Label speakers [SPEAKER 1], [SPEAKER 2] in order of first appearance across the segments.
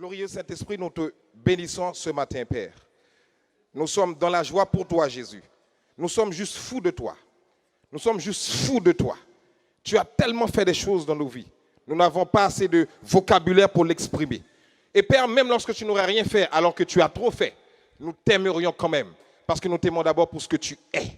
[SPEAKER 1] Glorieux Saint-Esprit, nous te bénissons ce matin, Père. Nous sommes dans la joie pour toi, Jésus. Nous sommes juste fous de toi. Nous sommes juste fous de toi. Tu as tellement fait des choses dans nos vies. Nous n'avons pas assez de vocabulaire pour l'exprimer. Et Père, même lorsque tu n'aurais rien fait, alors que tu as trop fait, nous t'aimerions quand même. Parce que nous t'aimons d'abord pour ce que tu es.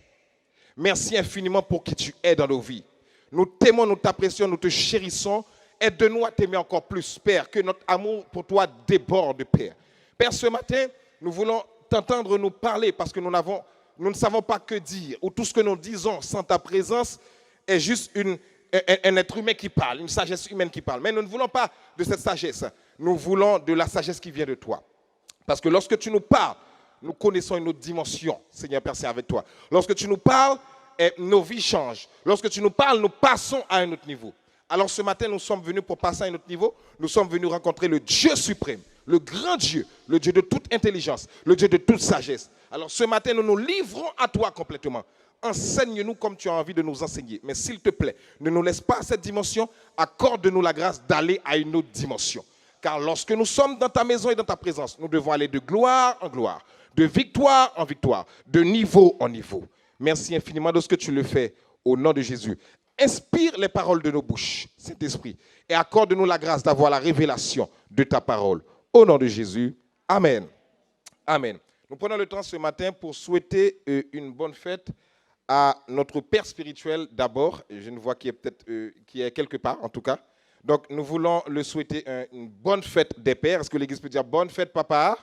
[SPEAKER 1] Merci infiniment pour qui tu es dans nos vies. Nous t'aimons, nous t'apprécions, nous te chérissons. Aide-nous à t'aimer encore plus, Père, que notre amour pour toi déborde, Père. Père, ce matin, nous voulons t'entendre nous parler parce que nous ne savons pas que dire. Ou tout ce que nous disons sans ta présence est juste un être humain qui parle, une sagesse humaine qui parle. Mais nous ne voulons pas de cette sagesse. Nous voulons de la sagesse qui vient de toi. Parce que lorsque tu nous parles, nous connaissons une autre dimension, Seigneur Père, c'est avec toi. Lorsque tu nous parles, nos vies changent. Lorsque tu nous parles, nous passons à un autre niveau. Alors ce matin, nous sommes venus pour passer à un autre niveau. Nous sommes venus rencontrer le Dieu suprême, le grand Dieu, le Dieu de toute intelligence, le Dieu de toute sagesse. Alors ce matin, nous nous livrons à toi complètement. Enseigne-nous comme tu as envie de nous enseigner. Mais s'il te plaît, ne nous laisse pas à cette dimension. Accorde-nous la grâce d'aller à une autre dimension. Car lorsque nous sommes dans ta maison et dans ta présence, nous devons aller de gloire en gloire, de victoire en victoire, de niveau en niveau. Merci infiniment de ce que tu le fais au nom de Jésus. Inspire les paroles de nos bouches, Saint-Esprit, et accorde-nous la grâce d'avoir la révélation de ta parole. Au nom de Jésus, Amen. Amen. Nous prenons le temps ce matin pour souhaiter une bonne fête à notre Père spirituel d'abord. Je ne vois qui est peut-être qui est quelque part, en tout cas. Donc, nous voulons le souhaiter une bonne fête des pères. Est-ce que l'Église peut dire bonne fête, papa?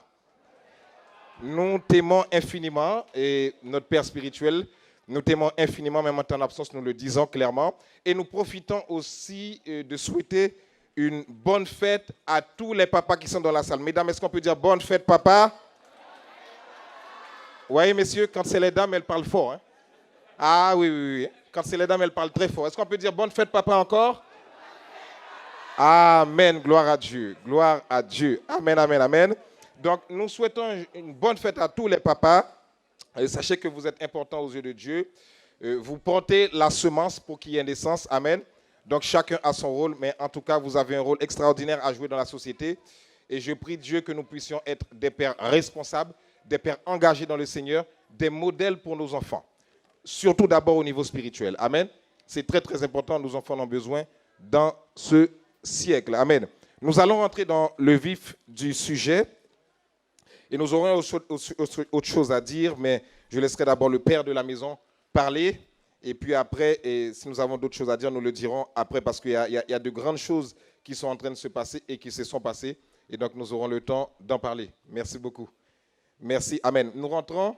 [SPEAKER 1] Nous t'aimons infiniment et notre Père spirituel, nous t'aimons infiniment, même en ton absence, nous le disons clairement. Et nous profitons aussi de souhaiter une bonne fête à tous les papas qui sont dans la salle. Mesdames, est-ce qu'on peut dire bonne fête, papa? Oui, messieurs, quand c'est les dames, elles parlent fort. Hein? Ah oui, oui, oui. Quand c'est les dames, elles parlent très fort. Est-ce qu'on peut dire bonne fête, papa, encore? Amen, gloire à Dieu, gloire à Dieu. Amen, amen, amen. Donc, nous souhaitons une bonne fête à tous les papas. Et sachez que vous êtes importants aux yeux de Dieu. Vous portez la semence pour qu'il y ait naissance. Amen. Donc, chacun a son rôle, mais en tout cas, vous avez un rôle extraordinaire à jouer dans la société. Et je prie Dieu que nous puissions être des pères responsables, des pères engagés dans le Seigneur, des modèles pour nos enfants. Surtout d'abord au niveau spirituel. Amen. C'est très, très important. Nos enfants en ont besoin dans ce siècle. Amen. Nous allons rentrer dans le vif du sujet. Et nous aurons autre chose à dire, mais je laisserai d'abord le père de la maison parler. Et puis après, si nous avons d'autres choses à dire, nous le dirons après, parce qu'il y a de grandes choses qui sont en train de se passer et qui se sont passées. Et donc, nous aurons le temps d'en parler. Merci beaucoup. Merci. Amen. Nous rentrons,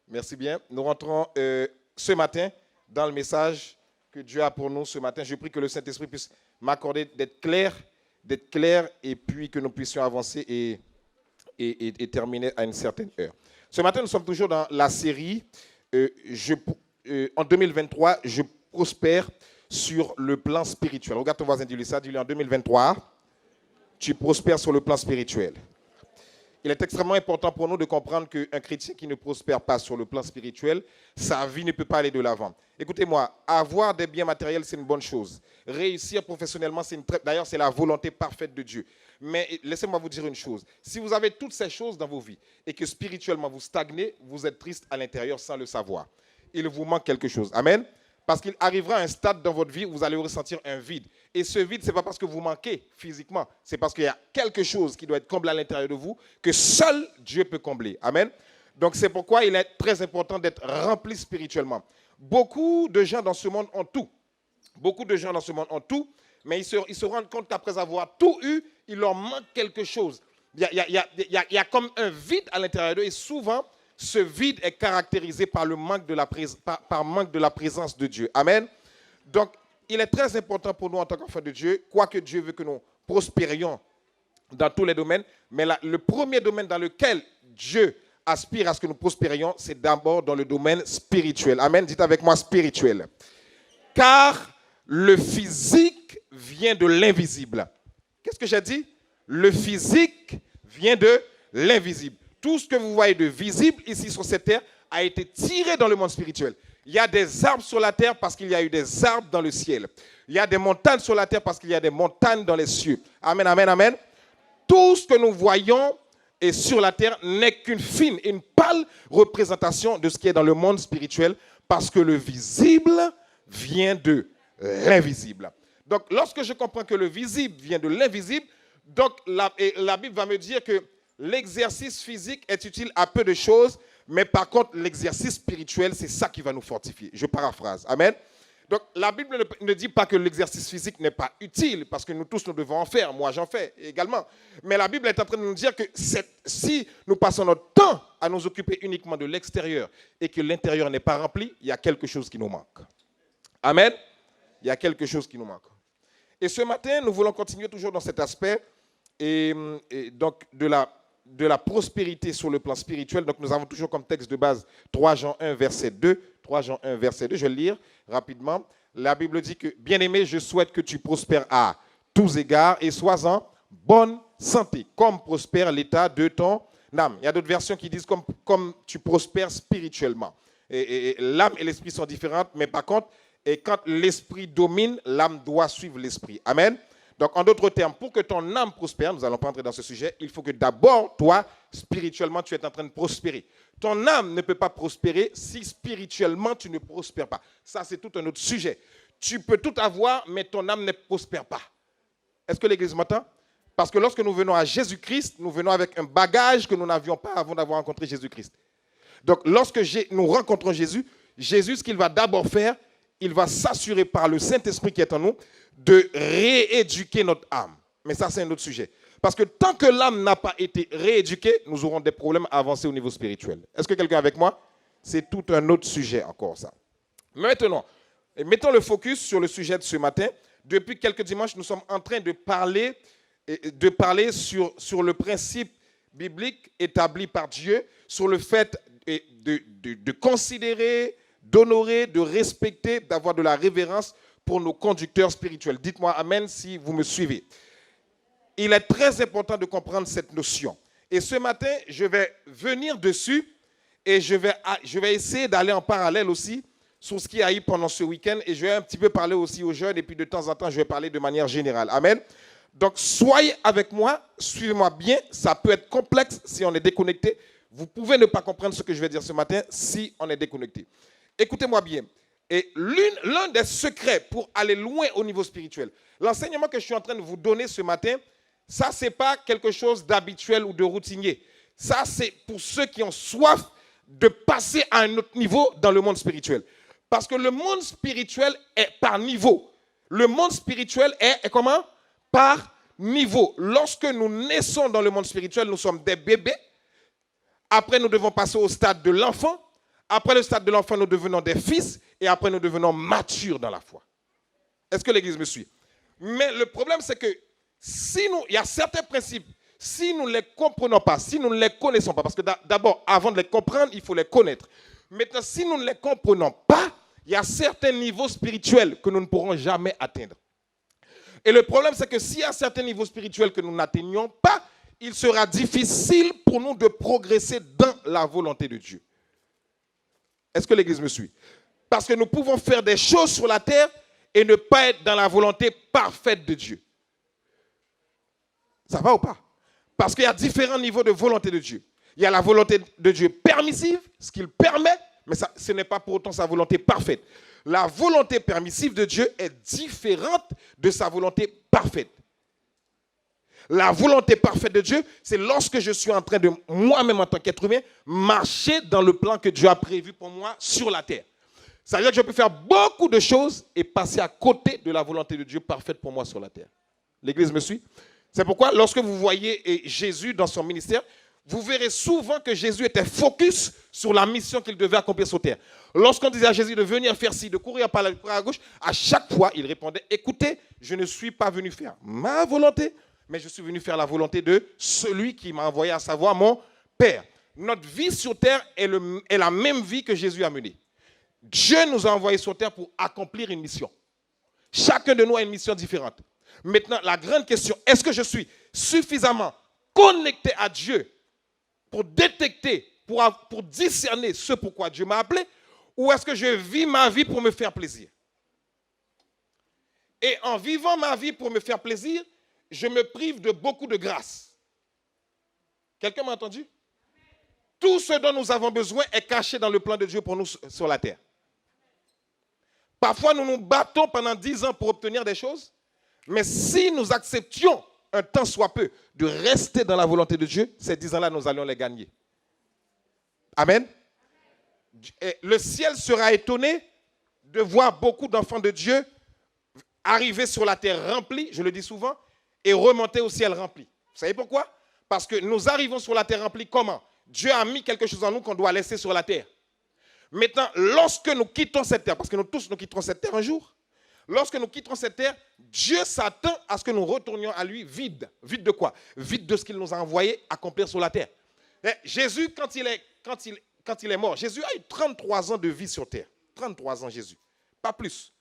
[SPEAKER 1] merci bien, nous rentrons ce matin dans le message que Dieu a pour nous ce matin. Je prie que le Saint-Esprit puisse m'accorder d'être clair, et puis que nous puissions avancer et terminer à une certaine heure. Ce matin, nous sommes toujours dans la série en 2023, je prospère sur le plan spirituel. Regarde ton voisin, dis-lui ça, dis-lui en 2023, tu prospères sur le plan spirituel. Il est extrêmement important pour nous de comprendre qu'un chrétien qui ne prospère pas sur le plan spirituel, sa vie ne peut pas aller de l'avant. Écoutez-moi, avoir des biens matériels, c'est une bonne chose. Réussir professionnellement, d'ailleurs, c'est la volonté parfaite de Dieu. Mais laissez-moi vous dire une chose. Si vous avez toutes ces choses dans vos vies et que spirituellement vous stagnez, vous êtes triste à l'intérieur sans le savoir. Il vous manque quelque chose. Amen. Parce qu'il arrivera un stade dans votre vie où vous allez ressentir un vide. Et ce vide, ce n'est pas parce que vous manquez physiquement. C'est parce qu'il y a quelque chose qui doit être comblé à l'intérieur de vous que seul Dieu peut combler. Amen. Donc c'est pourquoi il est très important d'être rempli spirituellement. Beaucoup de gens dans ce monde ont tout. Beaucoup de gens dans ce monde ont tout, mais ils se rendent compte qu'après avoir tout eu, il leur manque quelque chose. Il y a comme un vide à l'intérieur d'eux et souvent, ce vide est caractérisé par le manque de la présence de Dieu. Amen. Donc, il est très important pour nous en tant qu'enfants de Dieu, quoique Dieu veut que nous prospérions dans tous les domaines, mais le premier domaine dans lequel Dieu aspire à ce que nous prospérions, c'est d'abord dans le domaine spirituel. Amen. Dites avec moi spirituel. Car le physique vient de l'invisible. Qu'est-ce que j'ai dit? Le physique vient de l'invisible. Tout ce que vous voyez de visible ici sur cette terre a été tiré dans le monde spirituel. Il y a des arbres sur la terre parce qu'il y a eu des arbres dans le ciel. Il y a des montagnes sur la terre parce qu'il y a des montagnes dans les cieux. Amen, amen, amen. tout ce que nous voyons et sur la terre n'est qu'une fine, une pâle représentation de ce qui est dans le monde spirituel, parce que le visible vient de l'invisible. Donc, lorsque je comprends que le visible vient de l'invisible, donc la Bible va me dire que l'exercice physique est utile à peu de choses, mais par contre, l'exercice spirituel, c'est ça qui va nous fortifier. Je paraphrase. Amen. Donc, la Bible ne dit pas que l'exercice physique n'est pas utile, parce que nous tous, nous devons en faire. Moi, j'en fais également. Mais la Bible est en train de nous dire que si nous passons notre temps à nous occuper uniquement de l'extérieur et que l'intérieur n'est pas rempli, il y a quelque chose qui nous manque. Amen. Il y a quelque chose qui nous manque. Et ce matin, nous voulons continuer toujours dans cet aspect et donc de la prospérité sur le plan spirituel. Donc, nous avons toujours comme texte de base 3 Jean 1, verset 2. 3 Jean 1, verset 2, je vais le lire rapidement. La Bible dit que, bien-aimé, je souhaite que tu prospères à tous égards et sois en bonne santé, comme prospère l'état de ton âme. Il y a d'autres versions qui disent comme tu prospères spirituellement. Et l'âme et l'esprit sont différentes, mais par contre, quand l'esprit domine, l'âme doit suivre l'esprit. Amen. Donc, en d'autres termes, pour que ton âme prospère, nous n'allons pas entrer dans ce sujet, il faut que d'abord, toi, spirituellement, tu es en train de prospérer. Ton âme ne peut pas prospérer si spirituellement, tu ne prospères pas. Ça, c'est tout un autre sujet. Tu peux tout avoir, mais ton âme ne prospère pas. Est-ce que l'Église m'entend? Parce que lorsque nous venons à Jésus-Christ, nous venons avec un bagage que nous n'avions pas avant d'avoir rencontré Jésus-Christ. Donc, lorsque nous rencontrons Jésus, ce qu'il va d'abord faire, il va s'assurer par le Saint-Esprit qui est en nous de rééduquer notre âme. Mais ça, c'est un autre sujet. Parce que tant que l'âme n'a pas été rééduquée, nous aurons des problèmes à avancer au niveau spirituel. Est-ce que quelqu'un est avec moi? C'est tout un autre sujet encore, ça. Maintenant, mettons le focus sur le sujet de ce matin. Depuis quelques dimanches, nous sommes en train de parler sur le principe biblique établi par Dieu, sur le fait de considérer, d'honorer, de respecter, d'avoir de la révérence pour nos conducteurs spirituels. Dites-moi amen si vous me suivez. Il est très important de comprendre cette notion. Et ce matin, je vais venir dessus et je vais essayer d'aller en parallèle aussi sur ce qu'il y a eu pendant ce week-end. Et je vais un petit peu parler aussi aux jeunes et puis de temps en temps, je vais parler de manière générale. Amen. Donc, soyez avec moi, suivez-moi bien. Ça peut être complexe si on est déconnecté. Vous pouvez ne pas comprendre ce que je vais dire ce matin si on est déconnecté. Écoutez-moi bien. Et l'un des secrets pour aller loin au niveau spirituel, l'enseignement que je suis en train de vous donner ce matin, ça, ce n'est pas quelque chose d'habituel ou de routinier. Ça, c'est pour ceux qui ont soif de passer à un autre niveau dans le monde spirituel. Parce que le monde spirituel est par niveau. Le monde spirituel est comment? Par niveau. Lorsque nous naissons dans le monde spirituel, nous sommes des bébés. Après, nous devons passer au stade de l'enfant. Après le stade de l'enfant, nous devenons des fils et après, nous devenons matures dans la foi. Est-ce que l'Église me suit? Mais le problème, c'est que il y a certains principes, si nous ne les comprenons pas, si nous ne les connaissons pas, parce que d'abord, avant de les comprendre, il faut les connaître. Maintenant, si nous ne les comprenons pas, il y a certains niveaux spirituels que nous ne pourrons jamais atteindre. Et le problème, c'est que s'il y a certains niveaux spirituels que nous n'atteignons pas, il sera difficile pour nous de progresser dans la volonté de Dieu. Est-ce que l'Église me suit? Parce que nous pouvons faire des choses sur la terre et ne pas être dans la volonté parfaite de Dieu. Ça va ou pas? Parce qu'il y a différents niveaux de volonté de Dieu. Il y a la volonté de Dieu permissive, ce qu'il permet, mais ce n'est pas pour autant sa volonté parfaite. La volonté permissive de Dieu est différente de sa volonté parfaite. La volonté parfaite de Dieu, c'est lorsque je suis en train de, moi-même en tant qu'être humain, marcher dans le plan que Dieu a prévu pour moi sur la terre. Ça veut dire que je peux faire beaucoup de choses et passer à côté de la volonté de Dieu parfaite pour moi sur la terre. L'Église me suit? C'est pourquoi lorsque vous voyez Jésus dans son ministère, vous verrez souvent que Jésus était focus sur la mission qu'il devait accomplir sur terre. Lorsqu'on disait à Jésus de venir faire ci, de courir par la à gauche, à chaque fois, il répondait, écoutez, je ne suis pas venu faire ma volonté, mais je suis venu faire la volonté de celui qui m'a envoyé, à savoir mon Père. Notre vie sur terre est la même vie que Jésus a menée. Dieu nous a envoyés sur terre pour accomplir une mission. Chacun de nous a une mission différente. Maintenant, la grande question, est-ce que je suis suffisamment connecté à Dieu pour détecter, pour discerner ce pourquoi Dieu m'a appelé, ou est-ce que je vis ma vie pour me faire plaisir? Et en vivant ma vie pour me faire plaisir, je me prive de beaucoup de grâce. Quelqu'un m'a entendu? Tout ce dont nous avons besoin est caché dans le plan de Dieu pour nous sur la terre. Parfois, nous nous battons pendant 10 ans pour obtenir des choses, mais si nous acceptions un temps soit peu de rester dans la volonté de Dieu, ces 10 ans-là, nous allons les gagner. Amen. Et le ciel sera étonné de voir beaucoup d'enfants de Dieu arriver sur la terre remplie, je le dis souvent, et remonter au ciel rempli. Vous savez pourquoi? Parce que nous arrivons sur la terre remplie comment? Dieu a mis quelque chose en nous qu'on doit laisser sur la terre. Maintenant, lorsque nous quittons cette terre, parce que nous tous nous quitterons cette terre un jour, lorsque nous quitterons cette terre, Dieu s'attend à ce que nous retournions à lui vide. Vide de quoi? Vide de ce qu'il nous a envoyé accomplir sur la terre. Et Jésus, quand il est mort, Jésus a eu 33 ans de vie sur terre. 33 ans, Jésus. Pas plus.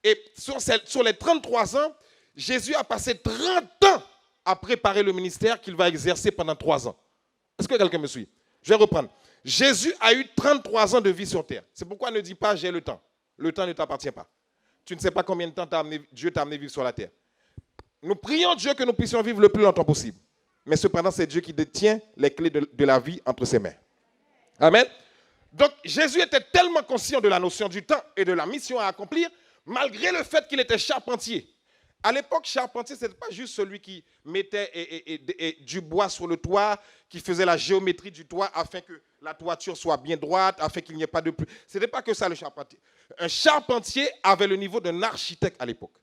[SPEAKER 1] Et sur les 33 ans, Jésus a passé 30 ans à préparer le ministère qu'il va exercer pendant 3 ans. Est-ce que quelqu'un me suit? Je vais reprendre. Jésus a eu 33 ans de vie sur terre. C'est pourquoi ne dis pas j'ai le temps. Le temps ne t'appartient pas. Tu ne sais pas combien de temps Dieu t'a amené vivre sur la terre. Nous prions Dieu que nous puissions vivre le plus longtemps possible. Mais cependant, c'est Dieu qui détient les clés de la vie entre ses mains. Amen. Donc, Jésus était tellement conscient de la notion du temps et de la mission à accomplir, malgré le fait qu'il était charpentier. À l'époque, charpentier, ce n'était pas juste celui qui mettait du bois sur le toit, qui faisait la géométrie du toit afin que la toiture soit bien droite, afin qu'il n'y ait pas de pluie. Ce n'était pas que ça le charpentier. Un charpentier avait le niveau d'un architecte à l'époque.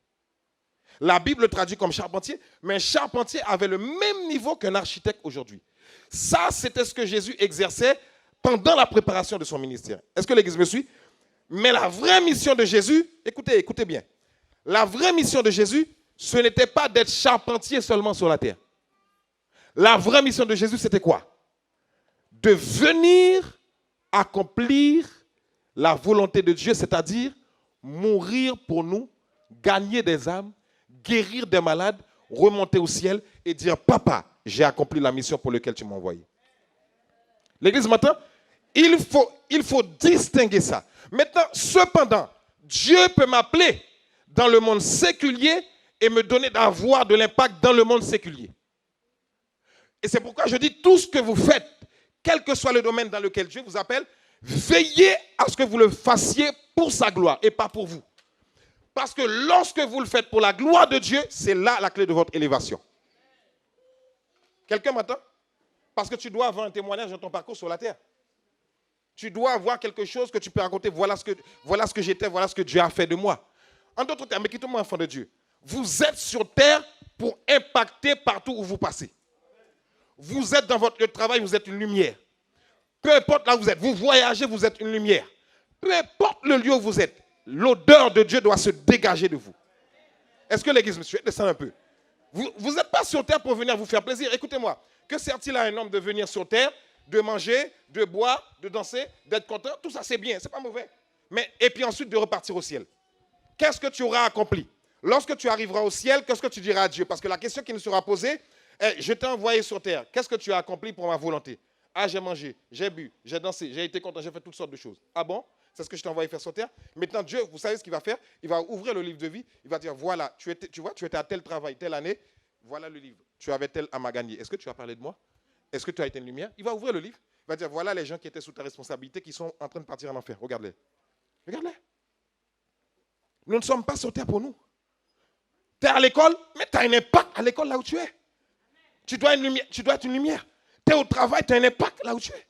[SPEAKER 1] La Bible le traduit comme charpentier, mais un charpentier avait le même niveau qu'un architecte aujourd'hui. Ça, c'était ce que Jésus exerçait pendant la préparation de son ministère. Est-ce que l'Église me suit? Mais la vraie mission de Jésus, écoutez bien, la vraie mission de Jésus, ce n'était pas d'être charpentier seulement sur la terre. La vraie mission de Jésus, c'était quoi? De venir accomplir la volonté de Dieu, c'est-à-dire mourir pour nous, gagner des âmes, guérir des malades, remonter au ciel et dire, papa, j'ai accompli la mission pour laquelle tu m'as envoyé. L'Église m'entend? Il faut distinguer ça. Maintenant, cependant, Dieu peut m'appeler dans le monde séculier et me donner d'avoir de l'impact dans le monde séculier. Et c'est pourquoi je dis tout ce que vous faites, quel que soit le domaine dans lequel Dieu vous appelle, veillez à ce que vous le fassiez pour sa gloire et pas pour vous. Parce que lorsque vous le faites pour la gloire de Dieu, c'est là la clé de votre élévation. Quelqu'un m'entend? Parce que tu dois avoir un témoignage dans ton parcours sur la terre. Tu dois avoir quelque chose que tu peux raconter. Voilà ce que j'étais, voilà ce que Dieu a fait de moi. En d'autres termes, écoutez-moi, enfant de Dieu. Vous êtes sur terre pour impacter partout où vous passez. Vous êtes dans votre lieu de travail, vous êtes une lumière. Peu importe là où vous êtes, vous voyagez, vous êtes une lumière. Peu importe le lieu où vous êtes, l'odeur de Dieu doit se dégager de vous. Est-ce que l'Église me suit? Descendez un peu. Vous n'êtes pas sur terre pour venir vous faire plaisir. Écoutez-moi, que sert-il à un homme de venir sur terre, de manger, de boire, de danser, d'être content? Tout ça, c'est bien, c'est pas mauvais. Et puis ensuite de repartir au ciel. Qu'est-ce que tu auras accompli? Lorsque tu arriveras au ciel, qu'est-ce que tu diras à Dieu? Parce que la question qui nous sera posée est, je t'ai envoyé sur terre. Qu'est-ce que tu as accompli pour ma volonté? Ah, j'ai mangé, j'ai bu, j'ai dansé, j'ai été content, j'ai fait toutes sortes de choses. Ah bon? C'est ce que je t'ai envoyé faire sur terre? Maintenant, Dieu, vous savez ce qu'il va faire? Il va ouvrir le livre de vie. Il va dire, voilà, tu étais à tel travail, telle année. Voilà le livre. Tu avais tel à gagner. Est-ce que tu as parlé de moi? Est-ce que tu as été une lumière? Il va ouvrir le livre. Il va dire, voilà les gens qui étaient sous ta responsabilité, qui sont en train de partir en enfer. Regarde-les. Regarde-les. Nous ne sommes pas sur terre pour nous. Tu es à l'école, mais tu as un impact à l'école là où tu es. Tu dois être une lumière. Tu es au travail, tu as un impact là où tu es.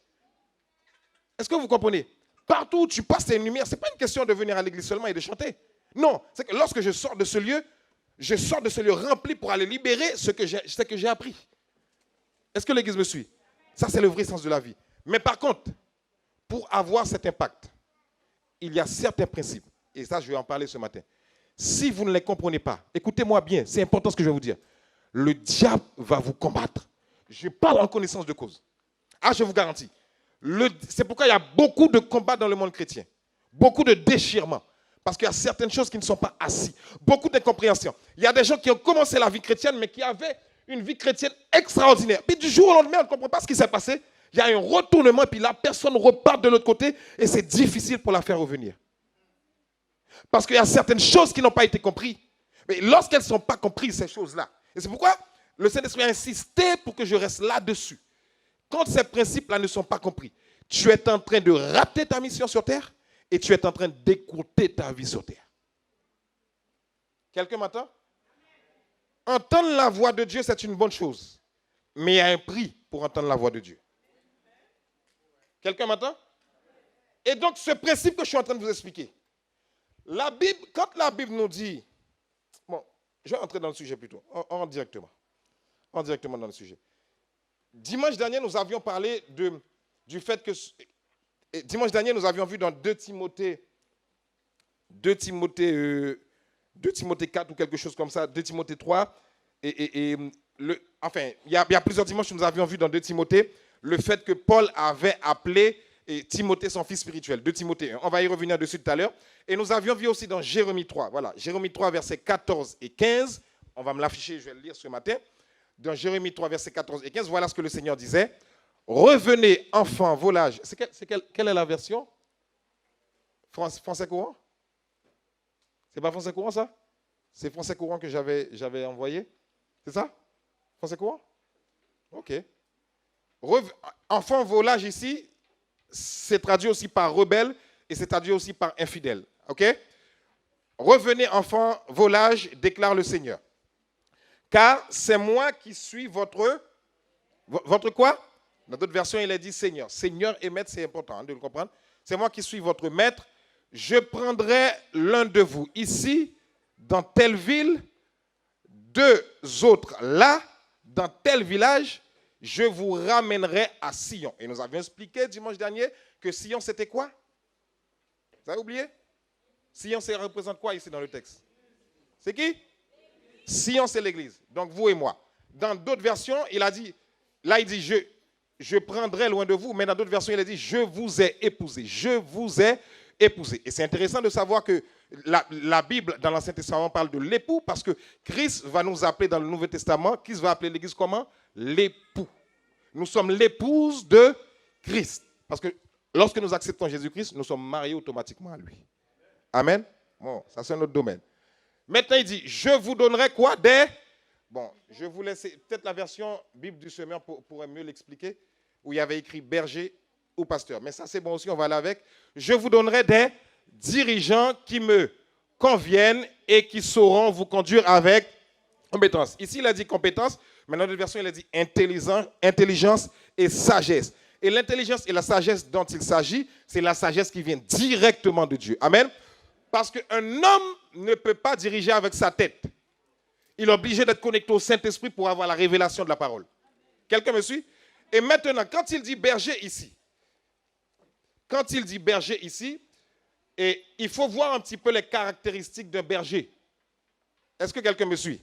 [SPEAKER 1] Est-ce que vous comprenez? Partout où tu passes, tu es une lumière. Ce n'est pas une question de venir à l'église seulement et de chanter. Non, c'est que lorsque je sors de ce lieu rempli pour aller libérer ce que j'ai appris. Est-ce que l'église me suit? Ça, c'est le vrai sens de la vie. Mais par contre, pour avoir cet impact, il y a certains principes. Et ça, je vais en parler ce matin. Si vous ne les comprenez pas, écoutez-moi bien, c'est important ce que je vais vous dire. Le diable va vous combattre. Je parle en connaissance de cause. Ah, je vous garantis. C'est pourquoi il y a beaucoup de combats dans le monde chrétien. Beaucoup de déchirements. Parce qu'il y a certaines choses qui ne sont pas assises. Beaucoup d'incompréhension. Il y a des gens qui ont commencé la vie chrétienne, mais qui avaient une vie chrétienne extraordinaire. Puis du jour au lendemain, on ne comprend pas ce qui s'est passé. Il y a un retournement, et puis la personne repart de l'autre côté, et c'est difficile pour la faire revenir. Parce qu'il y a certaines choses qui n'ont pas été comprises. Mais lorsqu'elles ne sont pas comprises, ces choses-là, et c'est pourquoi le Saint-Esprit a insisté pour que je reste là-dessus. quand ces principes-là ne sont pas compris, tu es en train de rater ta mission sur terre et tu es en train d'écouter ta vie sur terre. Quelqu'un m'entend? Entendre la voix de Dieu, c'est une bonne chose. Mais il y a un prix pour entendre la voix de Dieu. Quelqu'un m'entend? Et donc, ce principe que je suis en train de vous expliquer, la Bible, quand la Bible nous dit, bon, je vais entrer dans le sujet plutôt, directement dans le sujet. Dimanche dernier, nous avions parlé du fait que, dimanche dernier, nous avions vu dans 2 Timothée 4 ou quelque chose comme ça, 2 Timothée 3, enfin, il y a plusieurs dimanches que nous avions vu dans 2 Timothée le fait que Paul avait appelé Timothée son fils spirituel, 2 Timothée 1. On va y revenir dessus tout à l'heure. Et nous avions vu aussi dans Jérémie 3, voilà, Jérémie 3, versets 14 et 15, on va me l'afficher, je vais le lire ce matin. Dans Jérémie 3, versets 14 et 15, voilà ce que le Seigneur disait. Revenez, enfants, volage. Quelle est la version? Français courant? C'est pas français courant, ça? C'est français courant que j'avais envoyé? C'est ça? Français courant? Ok. Enfant, volage ici, c'est traduit aussi par rebelle et c'est traduit aussi par infidèle. Ok? Revenez, enfants, volage, déclare le Seigneur. Car c'est moi qui suis votre quoi? Dans d'autres versions, il est dit Seigneur. Seigneur et maître, c'est important de le comprendre. C'est moi qui suis votre maître. Je prendrai l'un de vous ici, dans telle ville, 2 autres là, dans tel village, je vous ramènerai à Sion. Et nous avions expliqué dimanche dernier que Sion, c'était quoi? Vous avez oublié? Sion, ça représente quoi ici dans le texte? C'est qui? Sion, c'est l'église. Donc, vous et moi. Dans d'autres versions, il a dit, là, il dit, je prendrai loin de vous, mais dans d'autres versions, il a dit, je vous ai épousé. Je vous ai épousé. Et c'est intéressant de savoir que la Bible, dans l'Ancien Testament, parle de l'époux, parce que Christ va nous appeler dans le Nouveau Testament. Christ va appeler l'église comment? L'époux. Nous sommes l'épouse de Christ. Parce que lorsque nous acceptons Jésus-Christ, nous sommes mariés automatiquement à lui. Amen. Bon, ça c'est un autre domaine. Maintenant, il dit, je vous donnerai quoi? Bon, je vous laisse, peut-être la version Bible du semeur pourrait mieux l'expliquer, où il y avait écrit berger ou pasteur. Mais ça, c'est bon aussi, on va aller avec. Je vous donnerai des dirigeants qui me conviennent et qui sauront vous conduire avec compétence. Ici, il a dit compétence, mais dans notre version, il a dit intelligence et sagesse. Et l'intelligence et la sagesse dont il s'agit, c'est la sagesse qui vient directement de Dieu. Amen. Parce qu'un homme ne peut pas diriger avec sa tête. Il est obligé d'être connecté au Saint-Esprit pour avoir la révélation de la parole. Quelqu'un me suit? Et maintenant, quand il dit berger ici, et il faut voir un petit peu les caractéristiques d'un berger. Est-ce que quelqu'un me suit?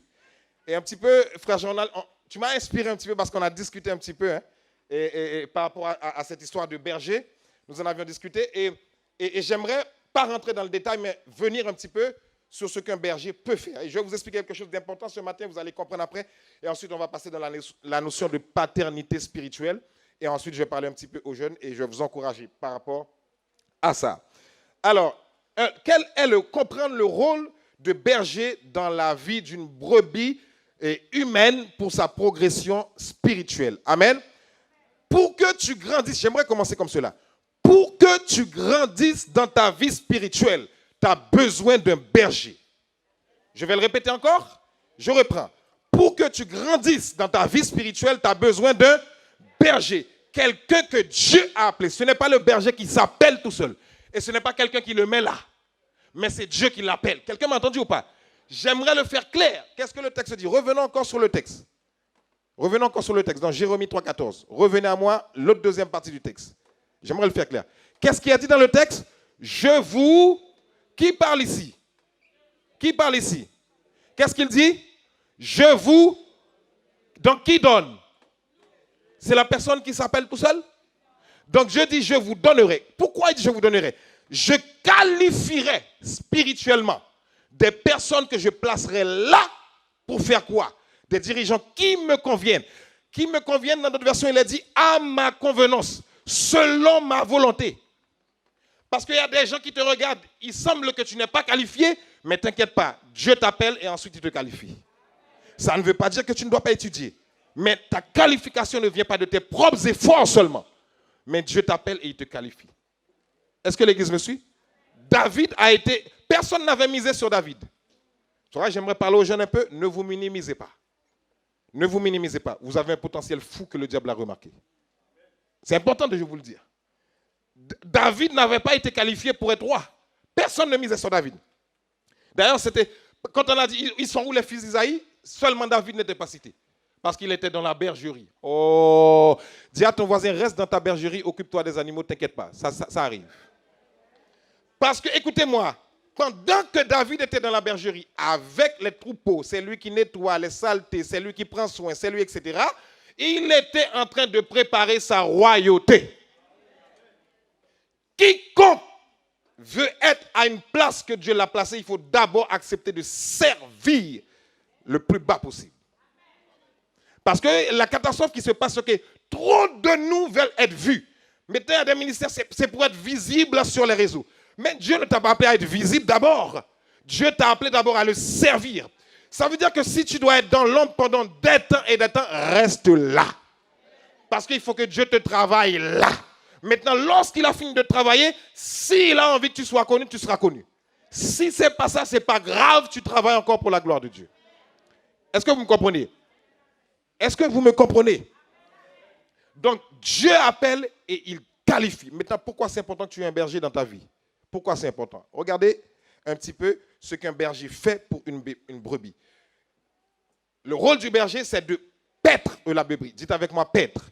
[SPEAKER 1] Et un petit peu, frère Journal, tu m'as inspiré un petit peu parce qu'on a discuté un petit peu et par rapport à cette histoire de berger. Nous en avions discuté et j'aimerais pas rentrer dans le détail, mais venir un petit peu sur ce qu'un berger peut faire. Et je vais vous expliquer quelque chose d'important ce matin, vous allez comprendre après. Et ensuite, on va passer dans la notion de paternité spirituelle. Et ensuite, je vais parler un petit peu aux jeunes et je vais vous encourager par rapport à ça. Alors, quel est comprendre le rôle de berger dans la vie d'une brebis humaine pour sa progression spirituelle? Amen. Pour que tu grandisses, j'aimerais commencer comme cela. Pour que tu grandisses dans ta vie spirituelle, tu as besoin d'un berger. Je vais le répéter encore. Je reprends. Pour que tu grandisses dans ta vie spirituelle, tu as besoin d'un berger. Quelqu'un que Dieu a appelé. Ce n'est pas le berger qui s'appelle tout seul. Et ce n'est pas quelqu'un qui le met là. Mais c'est Dieu qui l'appelle. Quelqu'un m'a entendu ou pas? J'aimerais le faire clair. Qu'est-ce que le texte dit? Revenons encore sur le texte. Revenons encore sur le texte. Dans Jérémie 3,14. Revenez à moi, l'autre deuxième partie du texte. J'aimerais le faire clair. Qu'est-ce qu'il a dit dans le texte? Je vous... Qui parle ici? Qui parle ici? Qu'est-ce qu'il dit? Je vous... Donc qui donne? C'est la personne qui s'appelle tout seul? Donc je dis je vous donnerai. Pourquoi il dit je vous donnerai? Je qualifierai spirituellement des personnes que je placerai là pour faire quoi? Des dirigeants qui me conviennent. Qui me conviennent, dans notre version, il a dit à ma convenance, selon ma volonté. Parce qu'il y a des gens qui te regardent, il semble que tu n'es pas qualifié, mais t'inquiète pas, Dieu t'appelle et ensuite il te qualifie. Ça ne veut pas dire que tu ne dois pas étudier. Mais ta qualification ne vient pas de tes propres efforts seulement. Mais Dieu t'appelle et il te qualifie. Est-ce que l'église me suit? David a été... Personne n'avait misé sur David. Tu vois, j'aimerais parler aux jeunes un peu. Ne vous minimisez pas. Ne vous minimisez pas. Vous avez un potentiel fou que le diable a remarqué. C'est important de vous le dire. David n'avait pas été qualifié pour être roi. Personne ne misait sur David. D'ailleurs, c'était... Quand on a dit, ils sont où les fils d'Isaïe? Seulement David n'était pas cité. Parce qu'il était dans la bergerie. Oh, dis à ton voisin, reste dans ta bergerie, occupe-toi des animaux, t'inquiète pas, ça arrive. Parce que, écoutez-moi, pendant que David était dans la bergerie, avec les troupeaux, c'est lui qui nettoie les saletés, c'est lui qui prend soin, c'est lui, etc., il était en train de préparer sa royauté. Quiconque veut être à une place que Dieu l'a placée, il faut d'abord accepter de servir le plus bas possible. Parce que la catastrophe qui se passe, c'est que trop de nous veulent être vus. Mettez à des ministères, c'est pour être visible sur les réseaux. Mais Dieu ne t'a pas appelé à être visible d'abord. Dieu t'a appelé d'abord à le servir. Ça veut dire que si tu dois être dans l'ombre pendant des temps et des temps, reste là. Parce qu'il faut que Dieu te travaille là. Maintenant, lorsqu'il a fini de travailler, s'il a envie que tu sois connu, tu seras connu. Si ce n'est pas ça, ce n'est pas grave, tu travailles encore pour la gloire de Dieu. Est-ce que vous me comprenez? Est-ce que vous me comprenez? Donc, Dieu appelle et il qualifie. Maintenant, pourquoi c'est important que tu aies un berger dans ta vie? Pourquoi c'est important? Regardez un petit peu ce qu'un berger fait pour une brebis. Le rôle du berger, c'est de paître la brebis. Dites avec moi, paître.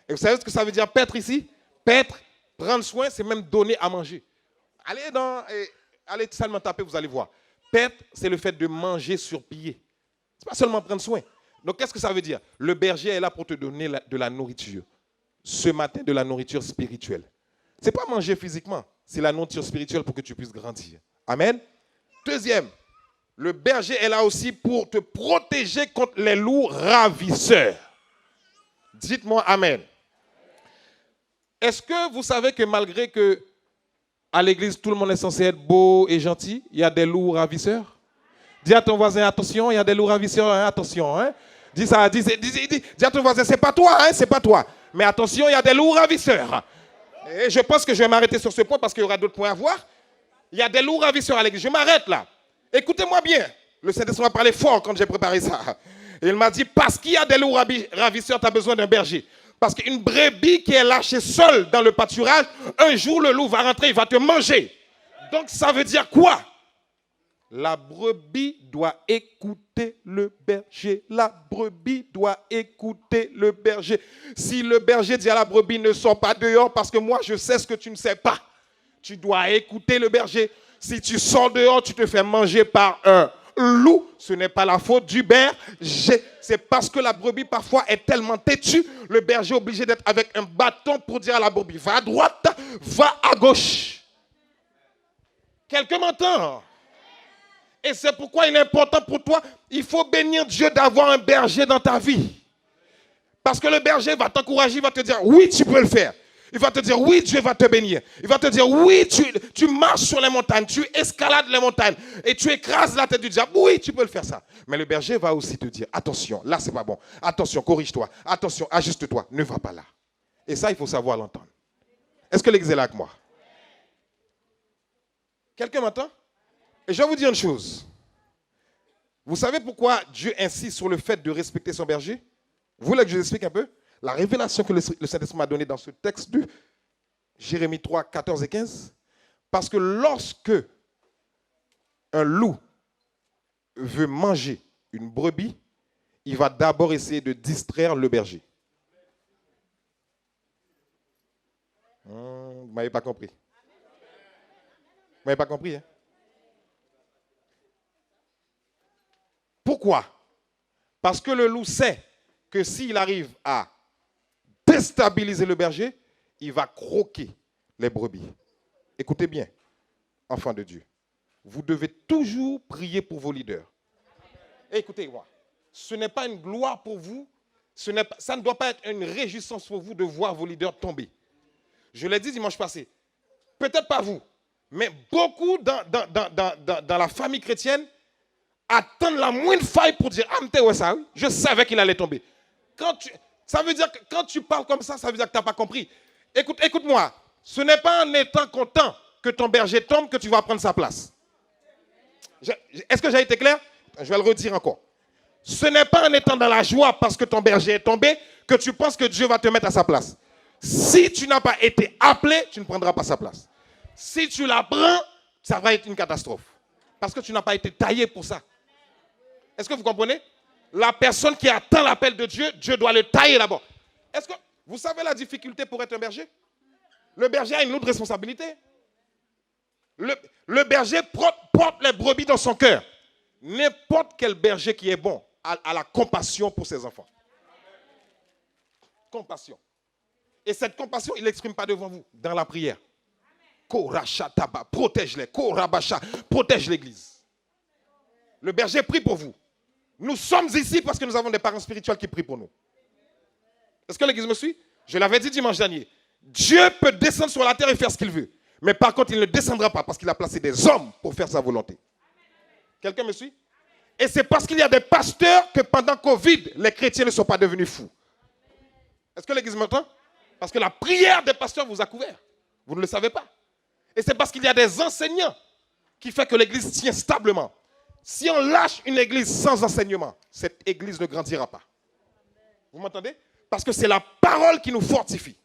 [SPEAKER 1] Et vous savez ce que ça veut dire, paître ici? Paître, prendre soin, c'est même donner à manger. Allez seulement taper, vous allez voir. Paître, c'est le fait de manger sur pied. Ce n'est pas seulement prendre soin. Donc, qu'est-ce que ça veut dire? Le berger est là pour te donner de la nourriture. Ce matin, de la nourriture spirituelle. Ce n'est pas manger physiquement, c'est la nourriture spirituelle pour que tu puisses grandir. Amen. Deuxième, le berger est là aussi pour te protéger contre les loups ravisseurs. Dites-moi Amen. Est-ce que vous savez que malgré que à l'église, tout le monde est censé être beau et gentil, il y a des loups ravisseurs? Dis à ton voisin, attention, il y a des loups ravisseurs, hein, attention. Hein. Dis à ton voisin, c'est pas toi, hein, c'est pas toi. Mais attention, il y a des loups ravisseurs. Et je pense que je vais m'arrêter sur ce point parce qu'il y aura d'autres points à voir. Il y a des loups ravisseurs à l'église. Je m'arrête là. Écoutez-moi bien. Le Saint-Esprit m'a parlé fort quand j'ai préparé ça. Et il m'a dit, parce qu'il y a des loups ravisseurs, tu as besoin d'un berger. Parce qu'une brebis qui est lâchée seule dans le pâturage, un jour le loup va rentrer, il va te manger. Donc ça veut dire quoi? La brebis doit écouter le berger. La brebis doit écouter le berger. Si le berger dit à la brebis, ne sors pas dehors parce que moi je sais ce que tu ne sais pas. Tu dois écouter le berger. Si tu sors dehors, tu te fais manger par un loup. Ce n'est pas la faute du berger. C'est parce que la brebis parfois est tellement têtue. Le berger est obligé d'être avec un bâton pour dire à la brebis, va à droite, va à gauche. Quelqu'un m'entend? Et c'est pourquoi il est important pour toi, il faut bénir Dieu d'avoir un berger dans ta vie. Parce que le berger va t'encourager, il va te dire, oui, tu peux le faire. Il va te dire, oui, Dieu va te bénir. Il va te dire, oui, tu marches sur les montagnes, tu escalades les montagnes et tu écrases la tête du diable. Oui, tu peux le faire ça. Mais le berger va aussi te dire, attention, là, c'est pas bon. Attention, corrige-toi. Attention, ajuste-toi. Ne va pas là. Et ça, il faut savoir l'entendre. Est-ce que l'église est là avec moi? Quelqu'un m'entend? Et je vais vous dire une chose. Vous savez pourquoi Dieu insiste sur le fait de respecter son berger? Vous voulez que je vous explique un peu? La révélation que le Saint-Esprit m'a donnée dans ce texte de Jérémie 3, 14 et 15. Parce que lorsque un loup veut manger une brebis, il va d'abord essayer de distraire le berger. Vous ne m'avez pas compris. Vous ne m'avez pas compris, hein? Pourquoi? Parce que le loup sait que s'il arrive à déstabiliser le berger, il va croquer les brebis. Écoutez bien, enfants de Dieu. Vous devez toujours prier pour vos leaders. Écoutez-moi, ce n'est pas une gloire pour vous, ça ne doit pas être une réjouissance pour vous de voir vos leaders tomber. Je l'ai dit dimanche passé, peut-être pas vous, mais beaucoup dans la famille chrétienne attendent la moindre faille pour dire « Ah, mais ça, je savais qu'il allait tomber ». Ça veut dire que quand tu parles comme ça veut dire que tu n'as pas compris. Écoute-moi. Ce n'est pas en étant content que ton berger tombe que tu vas prendre sa place. Est-ce que j'ai été clair? Je vais le redire encore. Ce n'est pas en étant dans la joie parce que ton berger est tombé que tu penses que Dieu va te mettre à sa place. Si tu n'as pas été appelé, tu ne prendras pas sa place. Si tu la prends, ça va être une catastrophe. Parce que tu n'as pas été taillé pour ça. Est-ce que vous comprenez? La personne qui attend l'appel de Dieu, Dieu doit le tailler d'abord. Est-ce que vous savez la difficulté pour être un berger? Le berger a une autre responsabilité. Le berger porte les brebis dans son cœur. N'importe quel berger qui est bon a la compassion pour ses enfants. Compassion. Et cette compassion, il ne l'exprime pas devant vous, dans la prière. Korachataba, protège-les. Korabacha, protège l'église. Le berger prie pour vous. Nous sommes ici parce que nous avons des parents spirituels qui prient pour nous. Est-ce que l'église me suit? Je l'avais dit dimanche dernier. Dieu peut descendre sur la terre et faire ce qu'il veut. Mais par contre, il ne descendra pas parce qu'il a placé des hommes pour faire sa volonté. Quelqu'un me suit? Et c'est parce qu'il y a des pasteurs que pendant Covid, les chrétiens ne sont pas devenus fous. Est-ce que l'église m'entend? Parce que la prière des pasteurs vous a couvert. Vous ne le savez pas. Et c'est parce qu'il y a des enseignants qui fait que l'église tient stablement. Si on lâche une église sans enseignement, cette église ne grandira pas. Vous m'entendez? Parce que c'est la parole qui nous fortifie.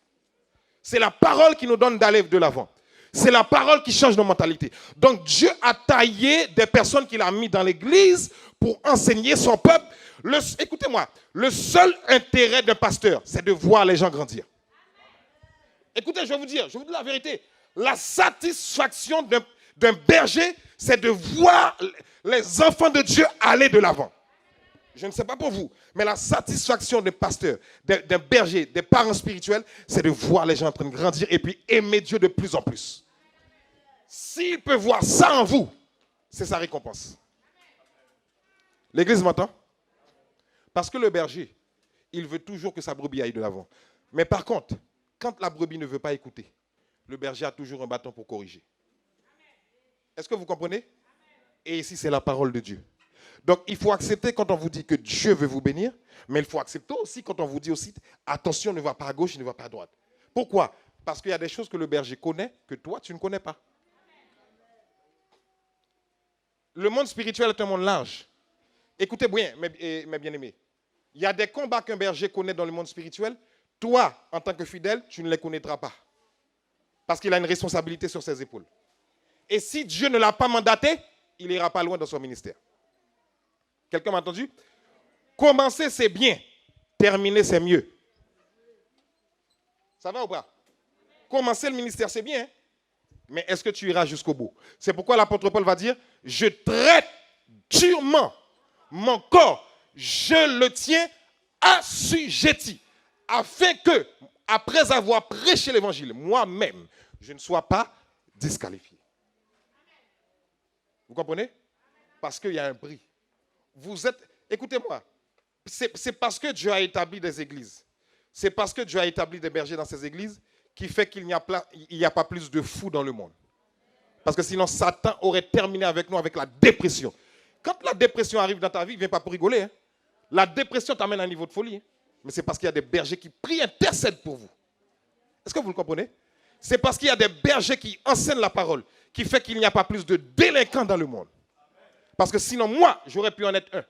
[SPEAKER 1] C'est la parole qui nous donne d'aller de l'avant. C'est la parole qui change nos mentalités. Donc Dieu a taillé des personnes qu'il a mis dans l'église pour enseigner son peuple. Écoutez-moi, le seul intérêt d'un pasteur, c'est de voir les gens grandir. Écoutez, je vais vous dire la vérité. La satisfaction d'un berger, c'est de voir les enfants de Dieu aller de l'avant. Je ne sais pas pour vous, mais la satisfaction d'un pasteur, d'un berger, des parents spirituels, c'est de voir les gens en train de grandir et puis aimer Dieu de plus en plus. S'il peut voir ça en vous, c'est sa récompense. L'église m'entend? Parce que le berger, il veut toujours que sa brebis aille de l'avant. Mais par contre, quand la brebis ne veut pas écouter, le berger a toujours un bâton pour corriger. Est-ce que vous comprenez? Et ici, c'est la parole de Dieu. Donc, il faut accepter quand on vous dit que Dieu veut vous bénir, mais il faut accepter aussi quand on vous dit aussi, attention, ne va pas à gauche, ne va pas à droite. Pourquoi? Parce qu'il y a des choses que le berger connaît, que toi, tu ne connais pas. Le monde spirituel est un monde large. Écoutez bien, mes bien-aimés. Il y a des combats qu'un berger connaît dans le monde spirituel. Toi, en tant que fidèle, tu ne les connaîtras pas. Parce qu'il a une responsabilité sur ses épaules. Et si Dieu ne l'a pas mandaté, il n'ira pas loin dans son ministère. Quelqu'un m'a entendu? Commencer, c'est bien. Terminer, c'est mieux. Ça va ou pas? Commencer le ministère, c'est bien. Mais est-ce que tu iras jusqu'au bout? C'est pourquoi l'apôtre Paul va dire, je traite durement mon corps. Je le tiens assujetti. Afin que, après avoir prêché l'évangile, moi-même, je ne sois pas disqualifié. Vous comprenez? Parce qu'il y a un prix. Vous êtes, écoutez-moi, c'est parce que Dieu a établi des églises, c'est parce que Dieu a établi des bergers dans ces églises qui fait qu'il n'y a pas plus de fous dans le monde. Parce que sinon, Satan aurait terminé avec nous avec la dépression. Quand la dépression arrive dans ta vie, il ne vient pas pour rigoler. Hein. La dépression t'amène à un niveau de folie. Hein. Mais c'est parce qu'il y a des bergers qui prient, intercèdent pour vous. Est-ce que vous le comprenez? C'est parce qu'il y a des bergers qui enseignent la parole qui fait qu'il n'y a pas plus de délinquants dans le monde. Parce que sinon, moi, j'aurais pu en être un.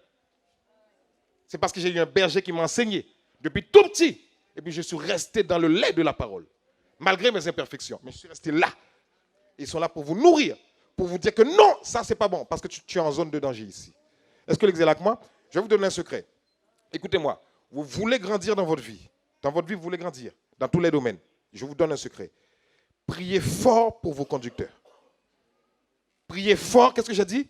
[SPEAKER 1] C'est parce que j'ai eu un berger qui m'a enseigné depuis tout petit. Et puis je suis resté dans le lait de la parole. Malgré mes imperfections. Mais je suis resté là. Ils sont là pour vous nourrir. Pour vous dire que non, ça, c'est pas bon. Parce que tu es en zone de danger ici. Est-ce que l'exemple est là avec moi? Je vais vous donner un secret. Écoutez-moi. Vous voulez grandir dans votre vie. Dans votre vie, vous voulez grandir. Dans tous les domaines. Je vous donne un secret. Priez fort pour vos conducteurs. Priez fort, qu'est-ce que j'ai dit?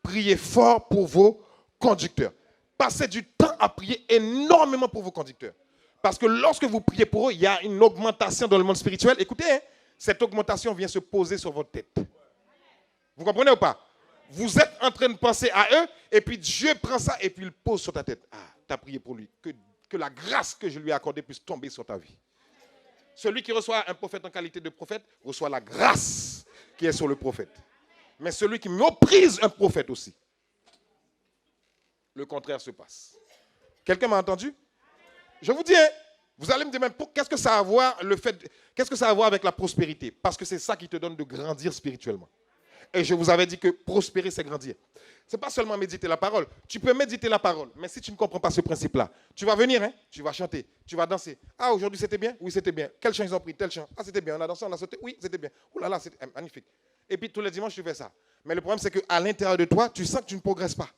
[SPEAKER 1] Priez fort pour vos conducteurs. Passez du temps à prier énormément pour vos conducteurs. Parce que lorsque vous priez pour eux, il y a une augmentation dans le monde spirituel. Écoutez, hein, cette augmentation vient se poser sur votre tête. Vous comprenez ou pas? Vous êtes en train de penser à eux, et puis Dieu prend ça et puis il pose sur ta tête. Ah, tu as prié pour lui. Que la grâce que je lui ai accordée puisse tomber sur ta vie. Celui qui reçoit un prophète en qualité de prophète reçoit la grâce qui est sur le prophète. Mais celui qui méprise un prophète aussi, le contraire se passe. Quelqu'un m'a entendu? Je vous dis, hein, vous allez me dire, même, qu'est-ce que ça a à voir qu'est-ce que ça a à voir avec la prospérité? Parce que c'est ça qui te donne de grandir spirituellement. Et je vous avais dit que prospérer, c'est grandir. Ce n'est pas seulement méditer la parole. Tu peux méditer la parole, mais si tu ne comprends pas ce principe-là, tu vas venir, hein, tu vas chanter, tu vas danser. Ah, aujourd'hui c'était bien? Oui, c'était bien. Quel chant ils ont pris? Tel chant. Ah, c'était bien. On a dansé, on a sauté. Oui, c'était bien. Ouh là là, c'était magnifique. Et puis tous les dimanches, tu fais ça. Mais le problème, c'est qu'à l'intérieur de toi, tu sens que tu ne progresses pas.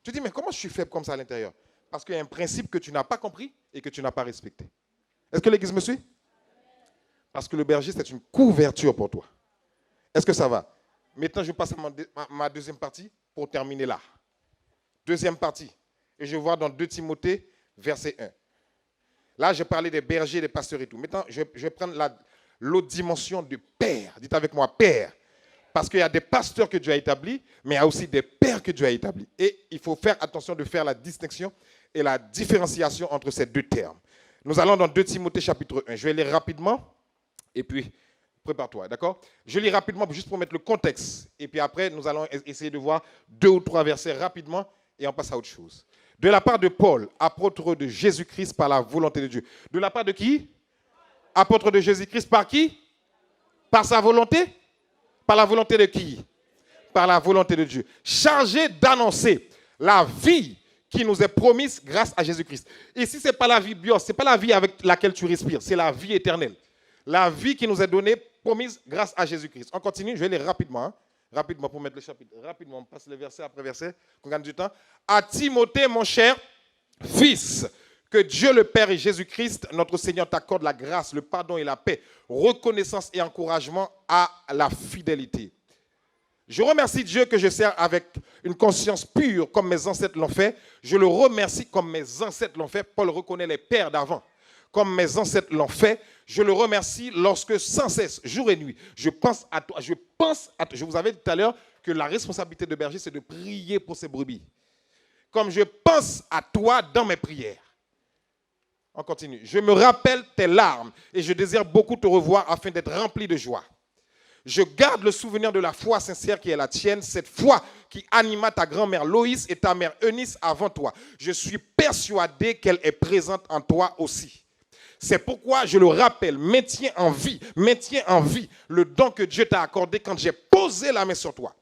[SPEAKER 1] Tu te dis, mais comment je suis faible comme ça à l'intérieur? Parce qu'il y a un principe que tu n'as pas compris et que tu n'as pas respecté. Est-ce que l'église me suit? Parce que le berger, c'est une couverture pour toi. Est-ce que ça va? Maintenant, je passe à ma deuxième partie pour terminer là. Deuxième partie. Et je vois dans 2 Timothée, verset 1. Là, j'ai parlé des bergers, des pasteurs et tout. Maintenant, je vais prendre l'autre dimension du père. Dites avec moi, père. Parce qu'il y a des pasteurs que Dieu a établis, mais il y a aussi des pères que Dieu a établis. Et il faut faire attention de faire la distinction et la différenciation entre ces deux termes. Nous allons dans 2 Timothée chapitre 1. Je vais lire rapidement et puis prépare-toi, d'accord? Je lis rapidement juste pour mettre le contexte. Et puis après, nous allons essayer de voir 2 ou 3 versets rapidement et on passe à autre chose. De la part de Paul, apôtre de Jésus-Christ par la volonté de Dieu. De la part de qui? Apôtre de Jésus-Christ par qui? Par sa volonté? Par la volonté de qui? Par la volonté de Dieu. Chargé d'annoncer la vie qui nous est promise grâce à Jésus-Christ. Ici, ce n'est pas la vie bios, ce n'est pas la vie avec laquelle tu respires, c'est la vie éternelle. La vie qui nous est donnée, promise grâce à Jésus-Christ. On continue, je vais lire rapidement. Hein. Rapidement pour mettre le chapitre. Rapidement, on passe les versets après versets, qu'on gagne du temps. À Timothée, mon cher fils, que Dieu le Père et Jésus-Christ, notre Seigneur, t'accorde la grâce, le pardon et la paix, reconnaissance et encouragement à la fidélité. Je remercie Dieu que je sers avec une conscience pure comme mes ancêtres l'ont fait. Je le remercie comme mes ancêtres l'ont fait. Paul reconnaît les pères d'avant. Comme mes ancêtres l'ont fait, je le remercie lorsque sans cesse, jour et nuit, je pense à toi. Je vous avais dit tout à l'heure que la responsabilité de berger, c'est de prier pour ses brebis. Comme je pense à toi dans mes prières. On continue. Je me rappelle tes larmes et je désire beaucoup te revoir afin d'être rempli de joie. Je garde le souvenir de la foi sincère qui est la tienne, cette foi qui anima ta grand-mère Loïs et ta mère Eunice avant toi. Je suis persuadé qu'elle est présente en toi aussi. C'est pourquoi je le rappelle, maintiens en vie le don que Dieu t'a accordé quand j'ai posé la main sur toi.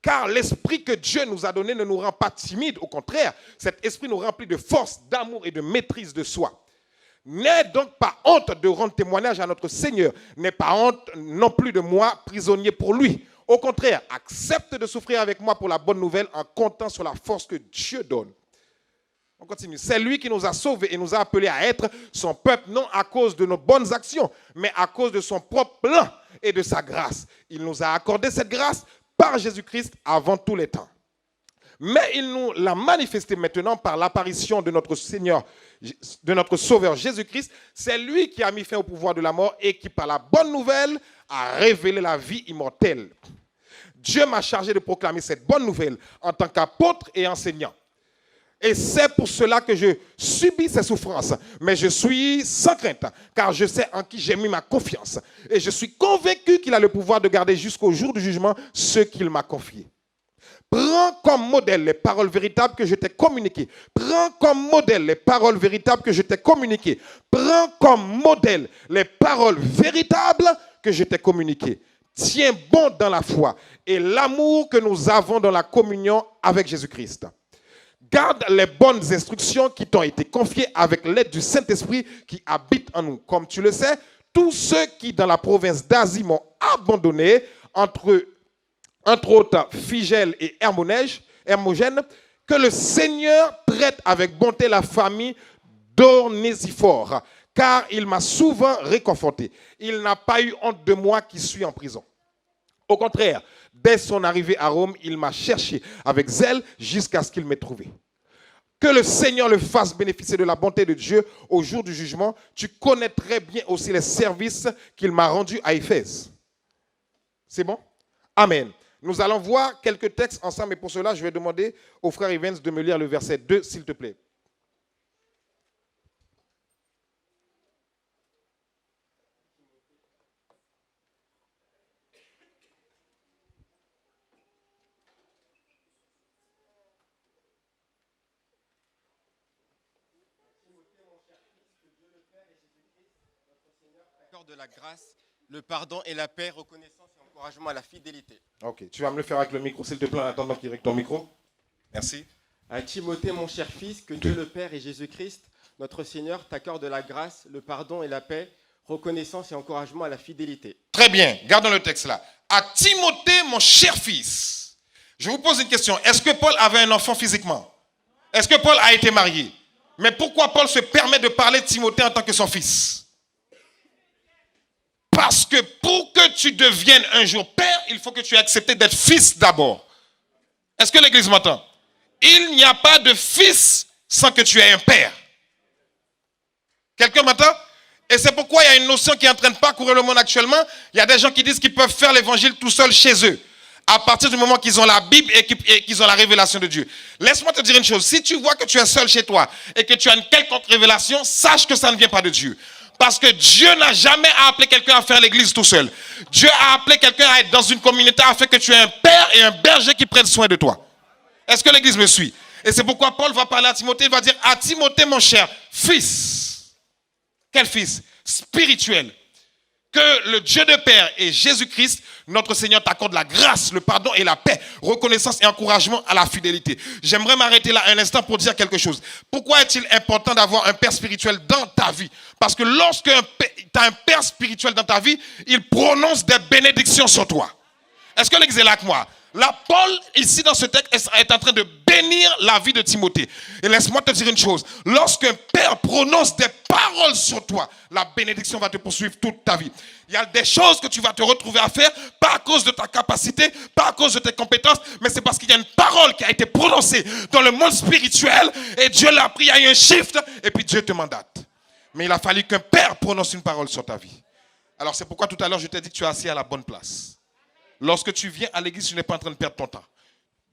[SPEAKER 1] Car l'esprit que Dieu nous a donné ne nous rend pas timides, au contraire, cet esprit nous remplit de force, d'amour et de maîtrise de soi. N'aie donc pas honte de rendre témoignage à notre Seigneur. N'aie pas honte non plus de moi, prisonnier pour lui. Au contraire, accepte de souffrir avec moi pour la bonne nouvelle en comptant sur la force que Dieu donne. On continue. C'est lui qui nous a sauvés et nous a appelés à être son peuple, non à cause de nos bonnes actions, mais à cause de son propre plan et de sa grâce. Il nous a accordé cette grâce par Jésus-Christ avant tous les temps. Mais il nous l'a manifesté maintenant par l'apparition de notre Seigneur, de notre Sauveur Jésus-Christ. C'est lui qui a mis fin au pouvoir de la mort et qui, par la bonne nouvelle, a révélé la vie immortelle. Dieu m'a chargé de proclamer cette bonne nouvelle en tant qu'apôtre et enseignant. Et c'est pour cela que je subis ces souffrances. Mais je suis sans crainte, car je sais en qui j'ai mis ma confiance. Et je suis convaincu qu'il a le pouvoir de garder jusqu'au jour du jugement ce qu'il m'a confié. Prends comme modèle les paroles véritables que je t'ai communiquées. Prends comme modèle les paroles véritables que je t'ai communiquées. Prends comme modèle les paroles véritables que je t'ai communiquées. Tiens bon dans la foi et l'amour que nous avons dans la communion avec Jésus-Christ. Garde les bonnes instructions qui t'ont été confiées avec l'aide du Saint-Esprit qui habite en nous. Comme tu le sais, tous ceux qui dans la province d'Asie m'ont abandonné, entre autres Phygèle et Hermogène, que le Seigneur traite avec bonté la famille d'Onésiphore, car il m'a souvent réconforté. Il n'a pas eu honte de moi qui suis en prison. Au contraire, dès son arrivée à Rome, il m'a cherché avec zèle jusqu'à ce qu'il m'ait trouvé. Que le Seigneur le fasse bénéficier de la bonté de Dieu au jour du jugement. Tu connais très bien aussi les services qu'il m'a rendus à Éphèse. C'est bon? Amen. Nous allons voir quelques textes ensemble et pour cela, je vais demander au frère Evans de me lire le verset 2, s'il te plaît.
[SPEAKER 2] t'accorde la grâce, le pardon et la paix, reconnaissance et encouragement à la fidélité.
[SPEAKER 1] Ok, tu vas me le faire avec le micro, s'il te plaît, en attendant qu'il règle ton micro. Merci.
[SPEAKER 2] À Timothée, mon cher fils, que Dieu le Père et Jésus-Christ, notre Seigneur, t'accorde la grâce, le pardon et la paix, reconnaissance et encouragement à la fidélité.
[SPEAKER 1] Très bien, gardons le texte là. À Timothée, mon cher fils. Je vous pose une question. Est-ce que Paul avait un enfant physiquement? Est-ce que Paul a été marié? Mais pourquoi Paul se permet de parler de Timothée en tant que son fils? Parce que pour que tu deviennes un jour père, il faut que tu aies accepté d'être fils d'abord. Est-ce que l'Église m'entend? Il n'y a pas de fils sans que tu aies un père. Quelqu'un m'entend? Et c'est pourquoi il y a une notion qui est en train de parcourir le monde actuellement. Il y a des gens qui disent qu'ils peuvent faire l'évangile tout seuls chez eux. À partir du moment qu'ils ont la Bible et qu'ils ont la révélation de Dieu. Laisse-moi te dire une chose. Si tu vois que tu es seul chez toi et que tu as une quelconque révélation, sache que ça ne vient pas de Dieu. Parce que Dieu n'a jamais appelé quelqu'un à faire l'église tout seul. Dieu a appelé quelqu'un à être dans une communauté afin que tu aies un père et un berger qui prennent soin de toi. Est-ce que l'église me suit? Et c'est pourquoi Paul va parler à Timothée. Il va dire à Timothée, mon cher fils. Quel fils? Spirituel. Que le Dieu de Père et Jésus-Christ, notre Seigneur, t'accorde la grâce, le pardon et la paix, reconnaissance et encouragement à la fidélité. J'aimerais m'arrêter là un instant pour dire quelque chose. Pourquoi est-il important d'avoir un père spirituel dans ta vie? Parce que lorsque tu as un père spirituel dans ta vie, il prononce des bénédictions sur toi. Est-ce que l'église est là avec moi? Là, Paul, ici dans ce texte, est en train de bénir la vie de Timothée. Et laisse-moi te dire une chose. Lorsqu'un père prononce des paroles sur toi, la bénédiction va te poursuivre toute ta vie. Il y a des choses que tu vas te retrouver à faire, pas à cause de ta capacité, pas à cause de tes compétences, mais c'est parce qu'il y a une parole qui a été prononcée dans le monde spirituel et Dieu l'a pris, il y a eu un shift et puis Dieu te mandate. Mais il a fallu qu'un père prononce une parole sur ta vie. Alors c'est pourquoi tout à l'heure je t'ai dit que tu es assis à la bonne place. Lorsque tu viens à l'église, tu n'es pas en train de perdre ton temps.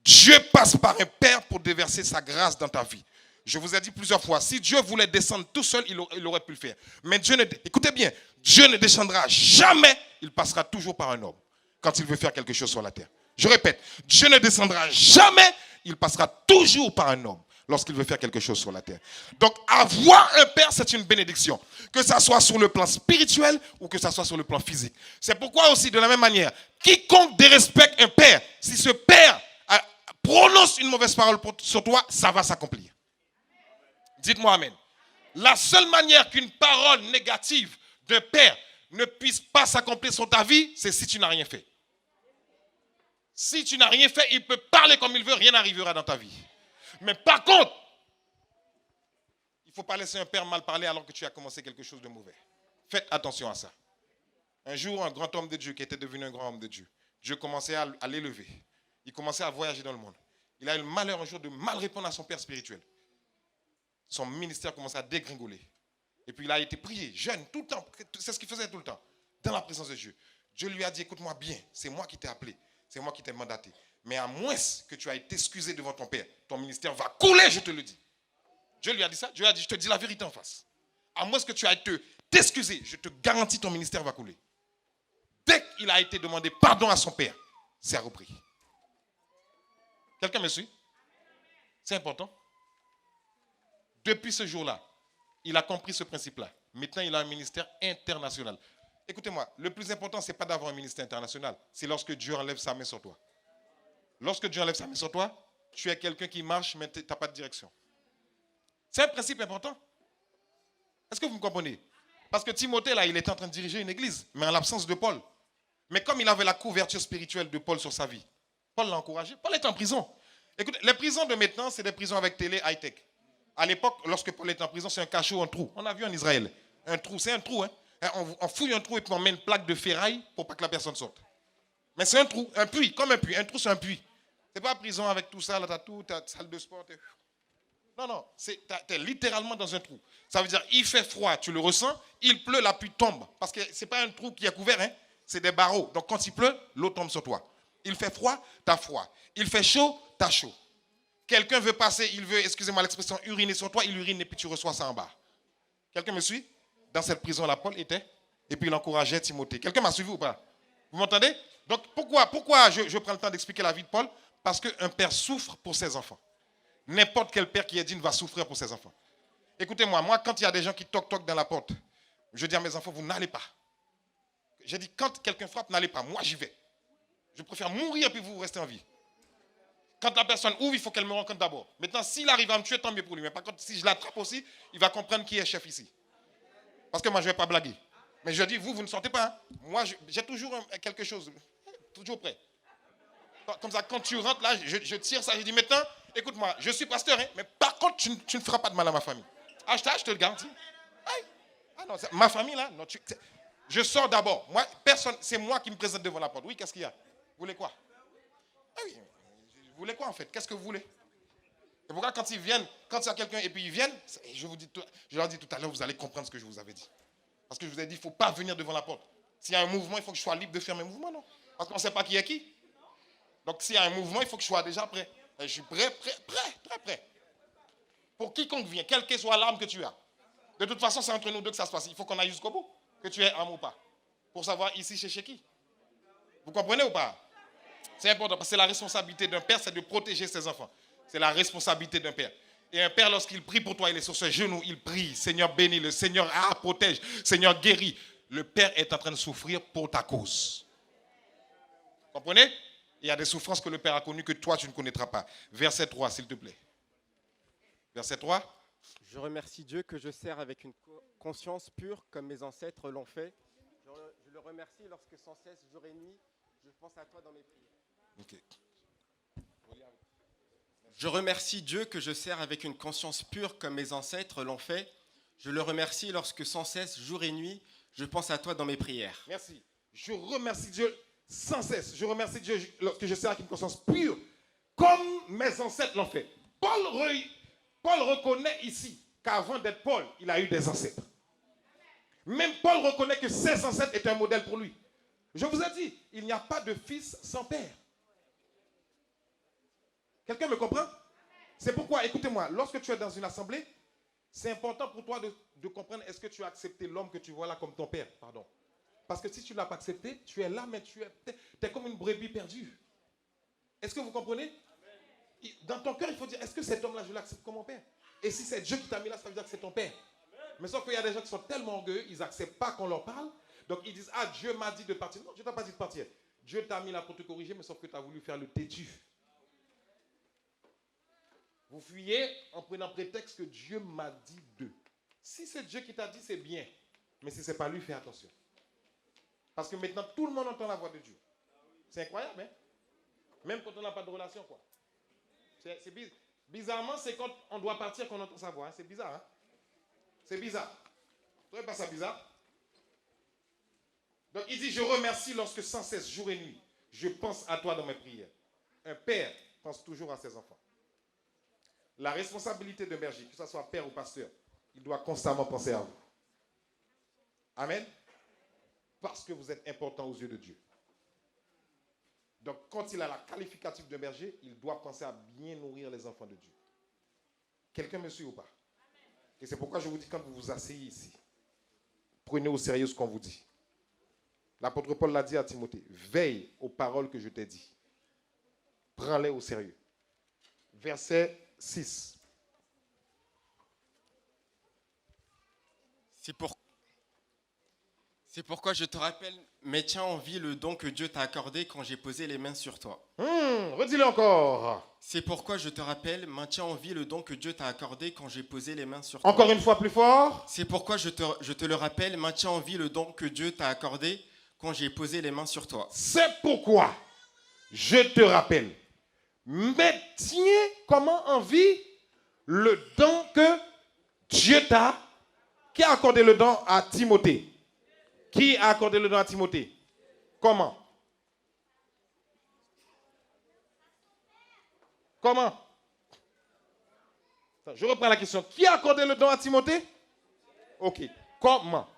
[SPEAKER 1] Dieu passe par un père pour déverser sa grâce dans ta vie. Je vous ai dit plusieurs fois, si Dieu voulait descendre tout seul, il aurait pu le faire. Mais Dieu écoutez bien, Dieu ne descendra jamais, il passera toujours par un homme quand il veut faire quelque chose sur la terre. Je répète, Dieu ne descendra jamais, il passera toujours par un homme lorsqu'il veut faire quelque chose sur la terre. Donc avoir un père, c'est une bénédiction. Que ça soit sur le plan spirituel ou que ça soit sur le plan physique. C'est pourquoi aussi, de la même manière, quiconque dérespecte un père, si ce père prononce une mauvaise parole sur toi, ça va s'accomplir. Dites-moi amen. La seule manière qu'une parole négative d'un père ne puisse pas s'accomplir sur ta vie, c'est si tu n'as rien fait. Si tu n'as rien fait, il peut parler comme il veut, rien n'arrivera dans ta vie. Mais par contre, il ne faut pas laisser un père mal parler alors que tu as commencé quelque chose de mauvais. Faites attention à ça. Un jour, un grand homme de Dieu qui était devenu un grand homme de Dieu, Dieu commençait à l'élever. Il commençait à voyager dans le monde. Il a eu le malheur un jour de mal répondre à son père spirituel. Son ministère commençait à dégringoler. Et puis il a été prié, jeune, tout le temps. C'est ce qu'il faisait tout le temps, dans la présence de Dieu. Dieu lui a dit, écoute-moi bien, c'est moi qui t'ai appelé, c'est moi qui t'ai mandaté. Mais à moins que tu ailles t'excuser devant ton père, ton ministère va couler, je te le dis. Dieu lui a dit ça. Dieu a dit, je te dis la vérité en face. À moins que tu ailles t'excuser, je te garantis, ton ministère va couler. Dès qu'il a été demandé pardon à son père, c'est repris. Quelqu'un me suit? C'est important. Depuis ce jour-là, il a compris ce principe-là. Maintenant, il a un ministère international. Écoutez-moi, le plus important, ce n'est pas d'avoir un ministère international. C'est lorsque Dieu enlève sa main sur toi. Lorsque Dieu enlève sa main sur toi, tu es quelqu'un qui marche, mais tu n'as pas de direction. C'est un principe important. Est-ce que vous me comprenez? Parce que Timothée, là, il était en train de diriger une église, mais en l'absence de Paul. Mais comme il avait la couverture spirituelle de Paul sur sa vie, Paul l'a encouragé. Paul est en prison. Écoutez, les prisons de maintenant, c'est des prisons avec télé high-tech. À l'époque, lorsque Paul était en prison, c'est un cachot, un trou. On a vu en Israël. Un trou, c'est un trou. Hein? On fouille un trou et puis on met une plaque de ferraille pour pas que la personne sorte. Mais c'est un trou, un puits, comme un puits. Un trou, c'est un puits. C'est pas prison avec tout ça, là, t'as tout, t'as salle de sport. Non, t'es littéralement dans un trou. Ça veut dire, il fait froid, tu le ressens, il pleut, la pluie tombe. Parce que c'est pas un trou qui est couvert, hein, c'est des barreaux. Donc quand il pleut, l'eau tombe sur toi. Il fait froid, t'as froid. Il fait chaud, t'as chaud. Quelqu'un veut passer, il veut, excusez-moi l'expression, uriner sur toi, il urine et puis tu reçois ça en bas. Quelqu'un me suit? Dans cette prison-là, Paul était, et puis il encourageait Timothée. Quelqu'un m'a suivi ou pas? Vous m'entendez? Donc pourquoi je prends le temps d'expliquer la vie de Paul? Parce qu'un père souffre pour ses enfants. N'importe quel père qui est digne va souffrir pour ses enfants. Écoutez-moi, quand il y a des gens qui toquent dans la porte, je dis à mes enfants, vous n'allez pas. j'ai dit, quand quelqu'un frappe, n'allez pas. Moi, j'y vais. Je préfère mourir puis vous restez en vie. Quand la personne ouvre, il faut qu'elle me rencontre d'abord. Maintenant, s'il arrive à me tuer, tant mieux pour lui. Mais par contre, si je l'attrape aussi, il va comprendre qui est chef ici. Parce que moi, je ne vais pas blaguer. Mais je dis, vous ne sortez pas. Hein. Moi, j'ai toujours quelque chose. Toujours prêt. Comme ça, quand tu rentres là, je tire ça. Je dis, maintenant, écoute-moi, je suis pasteur, hein, mais par contre, tu ne feras pas de mal à ma famille. Ah, je te le garantis. Ah non, ma famille, là, non, je sors d'abord. Moi, personne, c'est moi qui me présente devant la porte. Oui, qu'est-ce qu'il y a? Vous voulez quoi? Ah oui, vous voulez quoi en fait? Qu'est-ce que vous voulez? C'est pourquoi quand ils viennent, quand il y a quelqu'un et puis ils viennent, je leur dis tout à l'heure, vous allez comprendre ce que je vous avais dit. Parce que je vous ai dit, il ne faut pas venir devant la porte. S'il y a un mouvement, il faut que je sois libre de faire mes mouvements, non? Parce qu'on ne sait pas qui est qui. Donc s'il y a un mouvement, il faut que je sois déjà prêt. Et je suis prêt. Pour quiconque vient, quelle que soit l'arme que tu as. De toute façon, c'est entre nous deux que ça se passe. Il faut qu'on aille jusqu'au bout. Que tu aies arme ou pas. Pour savoir ici chez qui. Vous comprenez ou pas? C'est important parce que c'est la responsabilité d'un père, c'est de protéger ses enfants. C'est la responsabilité d'un père. Et un père, lorsqu'il prie pour toi, il est sur ses genoux, il prie. Seigneur bénis, le Seigneur protège, Seigneur guérit. Le père est en train de souffrir pour ta cause. Vous comprenez? Il y a des souffrances que le père a connues que toi, tu ne connaîtras pas. Verset 3, s'il te plaît. Verset 3.
[SPEAKER 2] Je remercie Dieu que je sers avec une conscience pure comme mes ancêtres l'ont fait. Je le remercie lorsque sans cesse, jour et nuit, je pense à toi dans mes prières.
[SPEAKER 1] Okay.
[SPEAKER 2] Je remercie Dieu que je sers avec une conscience pure comme mes ancêtres l'ont fait. Je le remercie lorsque sans cesse, jour et nuit, je pense à toi dans mes prières.
[SPEAKER 1] Merci. Je remercie Dieu sans cesse. Je remercie Dieu lorsque je sers avec une conscience pure comme mes ancêtres l'ont fait. Paul reconnaît ici qu'avant d'être Paul, il a eu des ancêtres. Même Paul reconnaît que ses ancêtres étaient un modèle pour lui. Je vous ai dit, il n'y a pas de fils sans père. Quelqu'un me comprend? C'est pourquoi, écoutez-moi, lorsque tu es dans une assemblée, c'est important pour toi de comprendre est-ce que tu as accepté l'homme que tu vois là comme ton père. Pardon. Parce que si tu ne l'as pas accepté, tu es là, mais tu es comme une brebis perdue. Est-ce que vous comprenez? Dans ton cœur, il faut dire, est-ce que cet homme-là, je l'accepte comme mon père? Et si c'est Dieu qui t'a mis là, ça veut dire que c'est ton père. Mais sauf qu'il y a des gens qui sont tellement orgueilleux, ils n'acceptent pas qu'on leur parle. Donc ils disent, ah, Dieu m'a dit de partir. Non, Dieu ne t'a pas dit de partir. Dieu t'a mis là pour te corriger, mais sauf que tu as voulu faire le têtu. Vous fuyez en prenant prétexte que Dieu m'a dit de. Si c'est Dieu qui t'a dit, c'est bien. Mais si ce n'est pas lui, fais attention. Parce que maintenant, tout le monde entend la voix de Dieu. C'est incroyable, hein? Même quand on n'a pas de relation, quoi. C'est bizarre. Bizarrement, c'est quand on doit partir qu'on entend sa voix. Hein? C'est bizarre, hein? C'est bizarre. Vous trouvez pas ça bizarre? Donc il dit, je remercie lorsque sans cesse, jour et nuit, je pense à toi dans mes prières. Un père pense toujours à ses enfants. La responsabilité d'un berger, que ce soit père ou pasteur, il doit constamment penser à vous. Amen. Parce que vous êtes important aux yeux de Dieu. Donc quand il a la qualificative d'un berger, il doit penser à bien nourrir les enfants de Dieu. Quelqu'un me suit ou pas? Et c'est pourquoi je vous dis, quand vous vous asseyez ici, prenez au sérieux ce qu'on vous dit. L'apôtre Paul l'a dit à Timothée, veille aux paroles que je t'ai dit. Prends-les au sérieux. Verset 6.
[SPEAKER 2] C'est pourquoi je te rappelle, maintiens en vie le don que Dieu t'a accordé quand j'ai posé les mains sur toi.
[SPEAKER 1] Redis-le encore.
[SPEAKER 2] C'est pourquoi je te rappelle, maintiens en vie le don que Dieu t'a accordé quand j'ai posé les mains sur toi.
[SPEAKER 1] Encore une fois plus fort.
[SPEAKER 2] C'est pourquoi je te le rappelle, maintiens en vie le don que Dieu t'a accordé quand j'ai posé les mains sur toi.
[SPEAKER 1] C'est pourquoi je te rappelle, maintiens comment en vie le don que Dieu t'a. Qui a accordé le don à Timothée? Qui a accordé le don à Timothée? Comment? Comment? Je reprends la question. Qui a accordé le don à Timothée? Ok. Comment?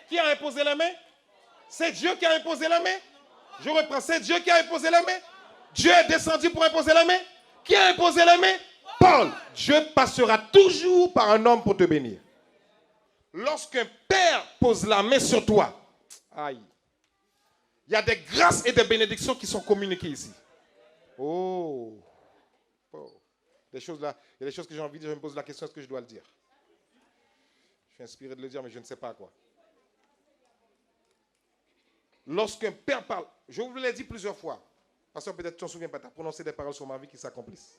[SPEAKER 1] Qui a imposé la main? C'est Dieu qui a imposé la main? Je reprends. C'est Dieu qui a imposé la main? Dieu est descendu pour imposer la main? Qui a imposé la main? Paul. Dieu passera toujours par un homme pour te bénir. Lorsqu'un père pose la main sur toi, aïe, il y a des grâces et des bénédictions qui sont communiquées ici. Oh. Des choses là, il y a des choses que j'ai envie de dire, je me pose la question, est-ce que je dois le dire? Je suis inspiré de le dire, mais je ne sais pas quoi. Lorsqu'un père parle, je vous l'ai dit plusieurs fois, parce que peut-être tu ne te souviens pas, tu as prononcé des paroles sur ma vie qui s'accomplissent.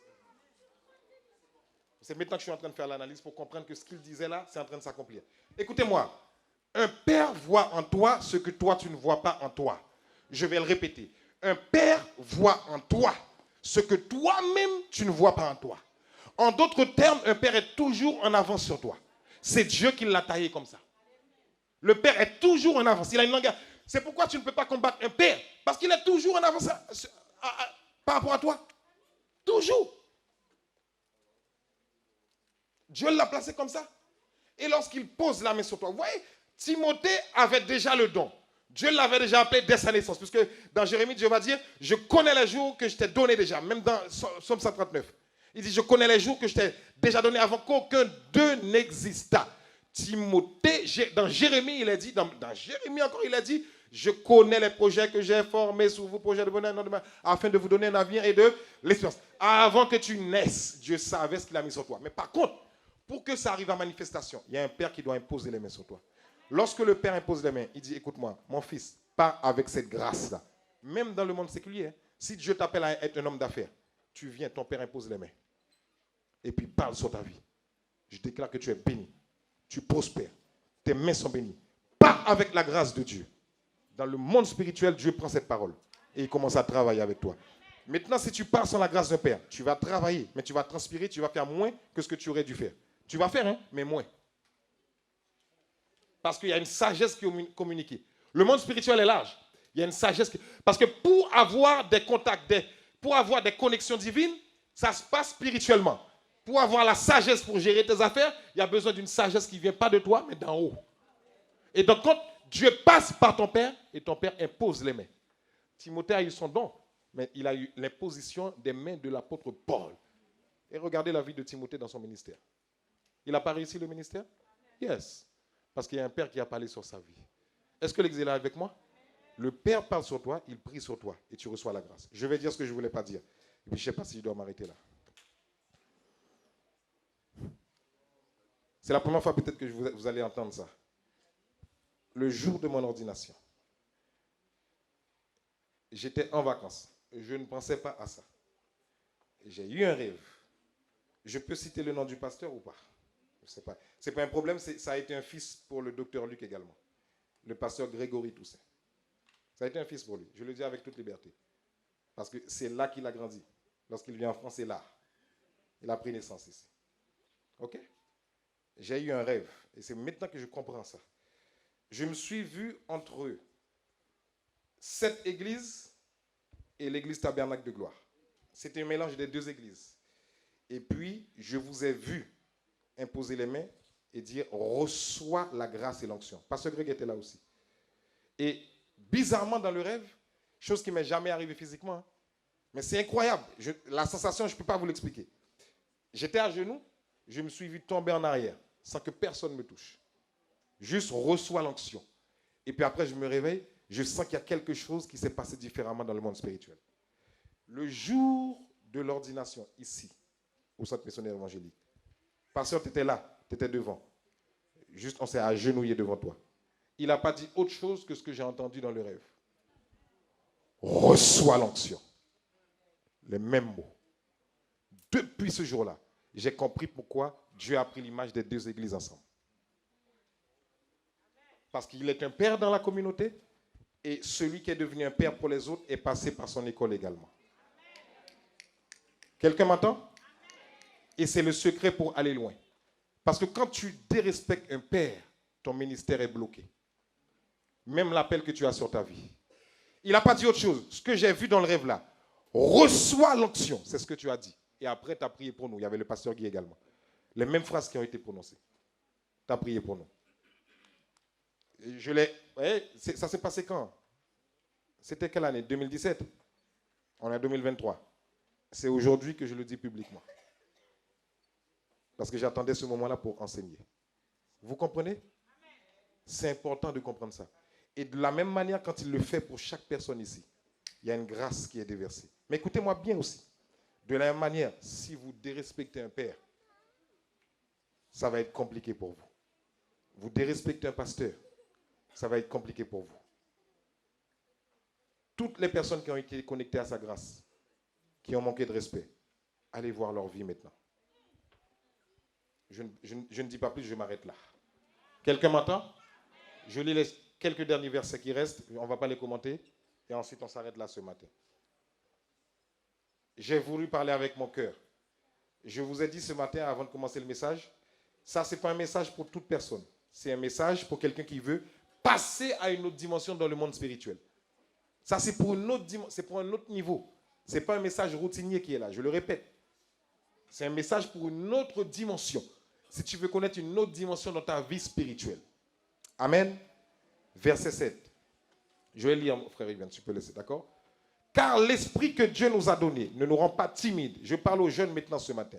[SPEAKER 1] C'est maintenant que je suis en train de faire l'analyse pour comprendre que ce qu'il disait là, c'est en train de s'accomplir. Écoutez-moi, un père voit en toi ce que toi tu ne vois pas en toi. Je vais le répéter. Un père voit en toi ce que toi-même tu ne vois pas en toi. En d'autres termes, un père est toujours en avance sur toi. C'est Dieu qui l'a taillé comme ça. Le père est toujours en avance. Il a une langage. C'est pourquoi tu ne peux pas combattre un père. Parce qu'il est toujours en avance par rapport à toi. Toujours. Dieu l'a placé comme ça. Et lorsqu'il pose la main sur toi, vous voyez, Timothée avait déjà le don. Dieu l'avait déjà appelé dès sa naissance. Puisque dans Jérémie, Dieu va dire, je connais les jours que je t'ai donné déjà. Même dans Somme 139. Il dit, je connais les jours que je t'ai déjà donné avant qu'aucun d'eux n'exista. Timothée, dans Jérémie, il a dit, dans Jérémie encore, il a dit, je connais les projets que j'ai formés sur vous, projets de bonheur, afin de vous donner un avenir et de l'espérance. Avant que tu naisses, Dieu savait ce qu'il a mis sur toi. Mais par contre, pour que ça arrive à manifestation, il y a un père qui doit imposer les mains sur toi. Lorsque le père impose les mains, il dit, écoute-moi, mon fils, pas avec cette grâce-là. Même dans le monde séculier, si Dieu t'appelle à être un homme d'affaires, tu viens, ton père impose les mains. Et puis parle sur ta vie. Je déclare que tu es béni. Tu prospères. Tes mains sont bénies. Pas avec la grâce de Dieu. Dans le monde spirituel, Dieu prend cette parole. Et il commence à travailler avec toi. Maintenant, si tu pars sans la grâce d'un père, tu vas travailler, mais tu vas transpirer, tu vas faire moins que ce que tu aurais dû faire. Tu vas faire, hein, mais moins. Parce qu'il y a une sagesse qui est communiquée. Le monde spirituel est large. Il y a une sagesse. Parce que pour avoir des contacts, pour avoir des connexions divines, ça se passe spirituellement. Pour avoir la sagesse pour gérer tes affaires, il y a besoin d'une sagesse qui ne vient pas de toi, mais d'en haut. Et donc, quand Dieu passe par ton père, et ton père impose les mains. Timothée a eu son don, mais il a eu l'imposition des mains de l'apôtre Paul. Et regardez la vie de Timothée dans son ministère. Il n'a pas réussi le ministère? Yes. Parce qu'il y a un père qui a parlé sur sa vie. Est-ce que l'exil est avec moi? Le père parle sur toi, il prie sur toi, et tu reçois la grâce. Je vais dire ce que je ne voulais pas dire. Et puis je ne sais pas si je dois m'arrêter là. C'est la première fois peut-être que vous allez entendre ça. Le jour de mon ordination, j'étais en vacances. Je ne pensais pas à ça. J'ai eu un rêve. Je peux citer le nom du pasteur ou pas? Je ne sais pas. Ce n'est pas un problème, ça a été un fils pour le docteur Luc également. Le pasteur Grégory Toussaint. Ça a été un fils pour lui. Je le dis avec toute liberté. Parce que c'est là qu'il a grandi. Lorsqu'il vient en France, c'est là. Il a pris naissance ici. OK? J'ai eu un rêve. Et c'est maintenant que je comprends ça. Je me suis vu entre cette église et l'église Tabernacle de Gloire. C'était un mélange des deux églises. Et puis, je vous ai vu imposer les mains et dire, reçois la grâce et l'onction. Pasteur Greg était là aussi. Et bizarrement, dans le rêve, chose qui ne m'est jamais arrivée physiquement, hein, mais c'est incroyable. La sensation, je ne peux pas vous l'expliquer. J'étais à genoux, je me suis vu tomber en arrière, sans que personne me touche. Juste reçois l'onction. Et puis après, je me réveille, je sens qu'il y a quelque chose qui s'est passé différemment dans le monde spirituel. Le jour de l'ordination, ici, au centre missionnaire évangélique, pasteur, tu étais là, tu étais devant. Juste, on s'est agenouillé devant toi. Il n'a pas dit autre chose que ce que j'ai entendu dans le rêve. Reçois l'onction. Les mêmes mots. Depuis ce jour-là, j'ai compris pourquoi Dieu a pris l'image des deux églises ensemble. Parce qu'il est un père dans la communauté et celui qui est devenu un père pour les autres est passé par son école également. Quelqu'un m'entend? Et c'est le secret pour aller loin. Parce que quand tu dérespectes un père, ton ministère est bloqué. Même l'appel que tu as sur ta vie. Il n'a pas dit autre chose. Ce que j'ai vu dans le rêve là, reçois l'onction. C'est ce que tu as dit. Et après, tu as prié pour nous. Il y avait le pasteur Guy également. Les mêmes phrases qui ont été prononcées. Tu as prié pour nous. Ça s'est passé quand? C'était quelle année? 2017. On est en 2023. C'est aujourd'hui que je le dis publiquement. Parce que j'attendais ce moment-là pour enseigner. Vous comprenez? C'est important de comprendre ça. Et de la même manière, quand il le fait pour chaque personne ici, il y a une grâce qui est déversée. Mais écoutez-moi bien aussi. De la même manière, si vous dérespectez un père, ça va être compliqué pour vous. Vous dérespectez un pasteur, ça va être compliqué pour vous. Toutes les personnes qui ont été connectées à sa grâce, qui ont manqué de respect, allez voir leur vie maintenant. Je ne dis pas plus, je m'arrête là. Quelqu'un m'entend? Je lis les quelques derniers versets qui restent, on ne va pas les commenter, et ensuite on s'arrête là ce matin. J'ai voulu parler avec mon cœur. Je vous ai dit ce matin, avant de commencer le message, ça, ce n'est pas un message pour toute personne. C'est un message pour quelqu'un qui veut passer à une autre dimension dans le monde spirituel. Ça, c'est pour une autre c'est pour un autre niveau. Ce n'est pas un message routinier qui est là, je le répète. C'est un message pour une autre dimension. Si tu veux connaître une autre dimension dans ta vie spirituelle. Amen. Verset 7. Je vais lire, mon frère Yvan, tu peux laisser, d'accord? Car l'esprit que Dieu nous a donné ne nous rend pas timides. Je parle aux jeunes maintenant ce matin.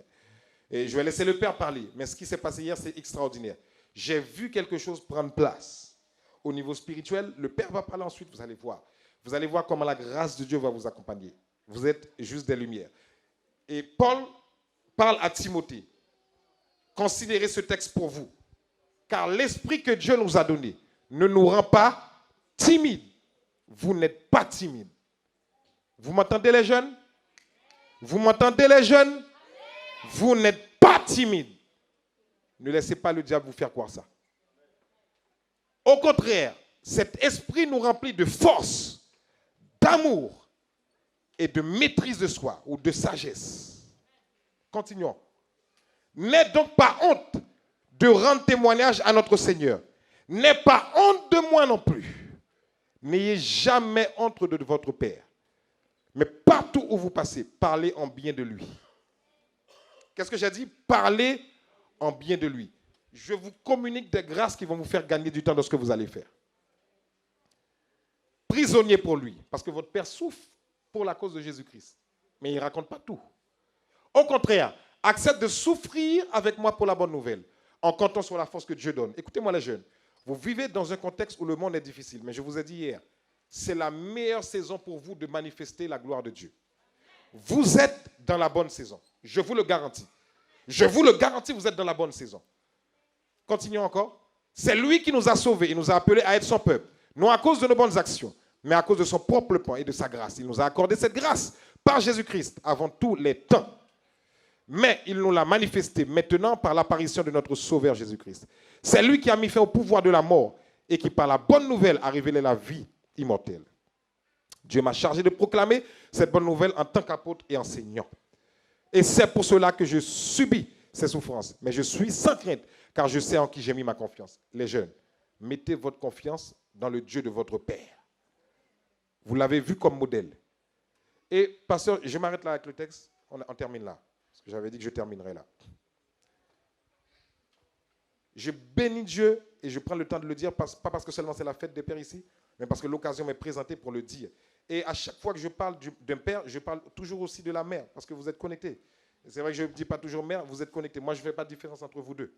[SPEAKER 1] Et je vais laisser le Père parler. Mais ce qui s'est passé hier, c'est extraordinaire. J'ai vu quelque chose prendre place. Au niveau spirituel, le Père va parler ensuite, vous allez voir. Vous allez voir comment la grâce de Dieu va vous accompagner. Vous êtes juste des lumières. Et Paul parle à Timothée. Considérez ce texte pour vous. Car l'esprit que Dieu nous a donné ne nous rend pas timides. Vous n'êtes pas timides. Vous m'entendez les jeunes? Vous m'entendez les jeunes? Vous n'êtes pas timides. Ne laissez pas le diable vous faire croire ça. Au contraire, cet esprit nous remplit de force, d'amour et de maîtrise de soi ou de sagesse. Continuons. N'aie donc pas honte de rendre témoignage à notre Seigneur. N'aie pas honte de moi non plus. N'ayez jamais honte de votre Père. Mais partout où vous passez, parlez en bien de lui. Qu'est-ce que j'ai dit? Parlez en bien de lui. Je vous communique des grâces qui vont vous faire gagner du temps dans ce que vous allez faire. Prisonnier pour lui, parce que votre Père souffre pour la cause de Jésus-Christ. Mais il ne raconte pas tout. Au contraire, accepte de souffrir avec moi pour la bonne nouvelle, en comptant sur la force que Dieu donne. Écoutez-moi les jeunes, vous vivez dans un contexte où le monde est difficile, mais je vous ai dit hier, c'est la meilleure saison pour vous de manifester la gloire de Dieu. Vous êtes dans la bonne saison. Je vous le garantis. Je vous le garantis, vous êtes dans la bonne saison. Continuons encore. C'est lui qui nous a sauvés. Il nous a appelés à être son peuple. Non à cause de nos bonnes actions, mais à cause de son propre plan et de sa grâce. Il nous a accordé cette grâce par Jésus-Christ avant tous les temps. Mais il nous l'a manifesté maintenant par l'apparition de notre Sauveur Jésus-Christ. C'est lui qui a mis fin au pouvoir de la mort et qui, par la bonne nouvelle, a révélé la vie immortelle. Dieu m'a chargé de proclamer cette bonne nouvelle en tant qu'apôtre et enseignant. Et c'est pour cela que je subis ces souffrances. Mais je suis sans crainte, car je sais en qui j'ai mis ma confiance. Les jeunes, mettez votre confiance dans le Dieu de votre Père. Vous l'avez vu comme modèle. Et, pasteur, je m'arrête là avec le texte. On termine là. Parce que j'avais dit que je terminerais là. Je bénis Dieu et je prends le temps de le dire, pas parce que seulement c'est la fête des pères ici, mais parce que l'occasion m'est présentée pour le dire. Et à chaque fois que je parle d'un père, je parle toujours aussi de la mère, parce que vous êtes connectés. C'est vrai que je ne dis pas toujours mère, vous êtes connectés. Moi, je ne fais pas de différence entre vous deux.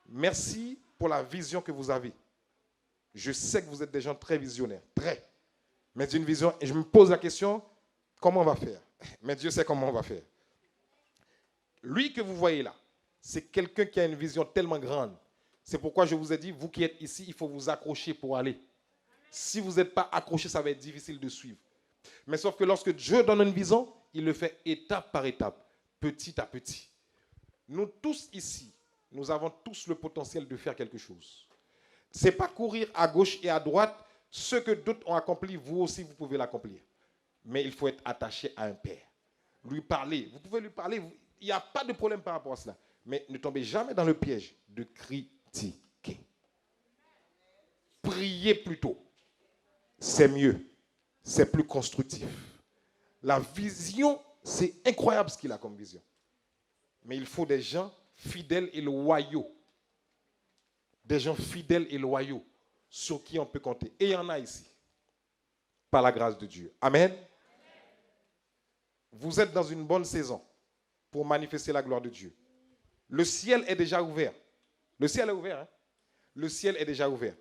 [SPEAKER 1] Merci pour la vision que vous avez. Je sais que vous êtes des gens très visionnaires, très. Mais d'une vision, et je me pose la question, comment on va faire? Mais Dieu sait comment on va faire. Lui que vous voyez là, c'est quelqu'un qui a une vision tellement grande. C'est pourquoi je vous ai dit, vous qui êtes ici, il faut vous accrocher pour aller. Si vous n'êtes pas accroché, ça va être difficile de suivre. Mais sauf que lorsque Dieu donne une vision, il le fait étape par étape, petit à petit. Nous tous ici, nous avons tous le potentiel de faire quelque chose. Ce n'est pas courir à gauche et à droite. Ce que d'autres ont accompli, vous aussi, vous pouvez l'accomplir. Mais il faut être attaché à un Père. Lui parler. Vous pouvez lui parler. Il n'y a pas de problème par rapport à cela. Mais ne tombez jamais dans le piège de critiquer. Priez plutôt. C'est mieux. C'est plus constructif. La vision, c'est incroyable ce qu'il a comme vision. Mais il faut des gens fidèles et loyaux. Des gens fidèles et loyaux sur qui on peut compter. Et il y en a ici. Par la grâce de Dieu. Amen. Vous êtes dans une bonne saison pour manifester la gloire de Dieu. Le ciel est déjà ouvert. Le ciel est ouvert. Hein? Le ciel est déjà ouvert.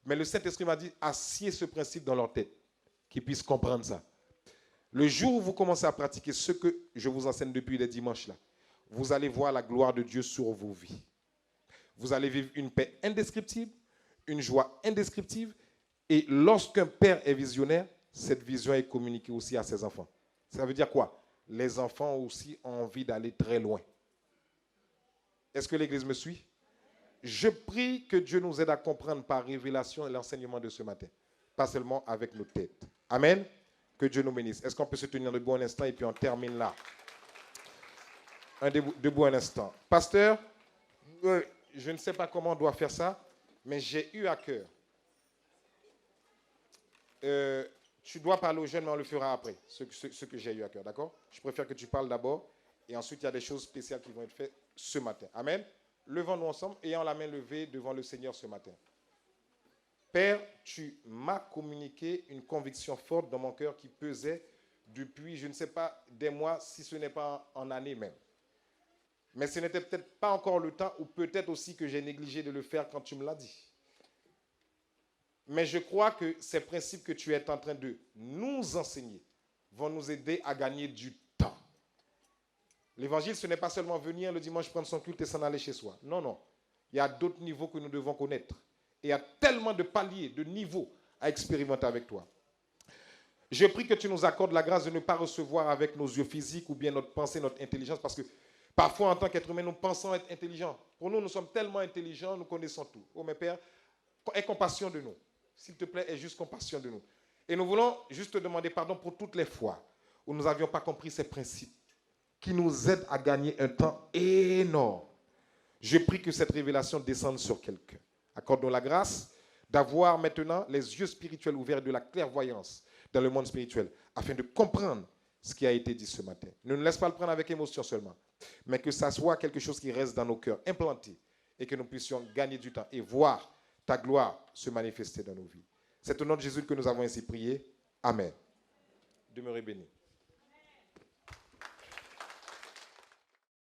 [SPEAKER 1] Mais le Saint-Esprit m'a dit, assieds ce principe dans leur tête, qu'ils puissent comprendre ça. Le jour où vous commencez à pratiquer ce que je vous enseigne depuis les dimanches là, vous allez voir la gloire de Dieu sur vos vies. Vous allez vivre une paix indescriptible, une joie indescriptible. Et lorsqu'un père est visionnaire, cette vision est communiquée aussi à ses enfants. Ça veut dire quoi? Les enfants aussi ont envie d'aller très loin. Est-ce que l'Église me suit? Je prie que Dieu nous aide à comprendre par révélation l'enseignement de ce matin, pas seulement avec nos têtes. Amen. Que Dieu nous bénisse. Est-ce qu'on peut se tenir debout un instant et puis on termine là? Debout un instant. Pasteur, je ne sais pas comment on doit faire ça, mais j'ai eu à cœur. Tu dois parler aux jeunes, mais on le fera après, ce que j'ai eu à cœur, d'accord? Je préfère que tu parles d'abord, et ensuite il y a des choses spéciales qui vont être faites ce matin. Amen. Levons-nous ensemble, ayant la main levée devant le Seigneur ce matin. Père, tu m'as communiqué une conviction forte dans mon cœur qui pesait depuis, je ne sais pas, des mois, si ce n'est pas en années même. Mais ce n'était peut-être pas encore le temps, ou peut-être aussi que j'ai négligé de le faire quand tu me l'as dit. Mais je crois que ces principes que tu es en train de nous enseigner vont nous aider à gagner du temps. L'évangile, ce n'est pas seulement venir le dimanche prendre son culte et s'en aller chez soi. Non, non. Il y a d'autres niveaux que nous devons connaître. Et il y a tellement de paliers, de niveaux à expérimenter avec toi. Je prie que tu nous accordes la grâce de ne pas recevoir avec nos yeux physiques ou bien notre pensée, notre intelligence, parce que parfois, en tant qu'être humain, nous pensons être intelligents. Pour nous, nous sommes tellement intelligents, nous connaissons tout. Oh, mes pères, aie compassion de nous. S'il te plaît, aie juste compassion de nous. Et nous voulons juste te demander pardon pour toutes les fois où nous n'avions pas compris ces principes qui nous aident à gagner un temps énorme. Je prie que cette révélation descende sur quelqu'un. Accorde-nous la grâce d'avoir maintenant les yeux spirituels ouverts et de la clairvoyance dans le monde spirituel afin de comprendre ce qui a été dit ce matin. Ne nous laisse pas le prendre avec émotion seulement, mais que ça soit quelque chose qui reste dans nos cœurs, implanté, et que nous puissions gagner du temps et voir ta gloire se manifester dans nos vies. C'est au nom de Jésus que nous avons ainsi prié. Amen. Demeurez bénis.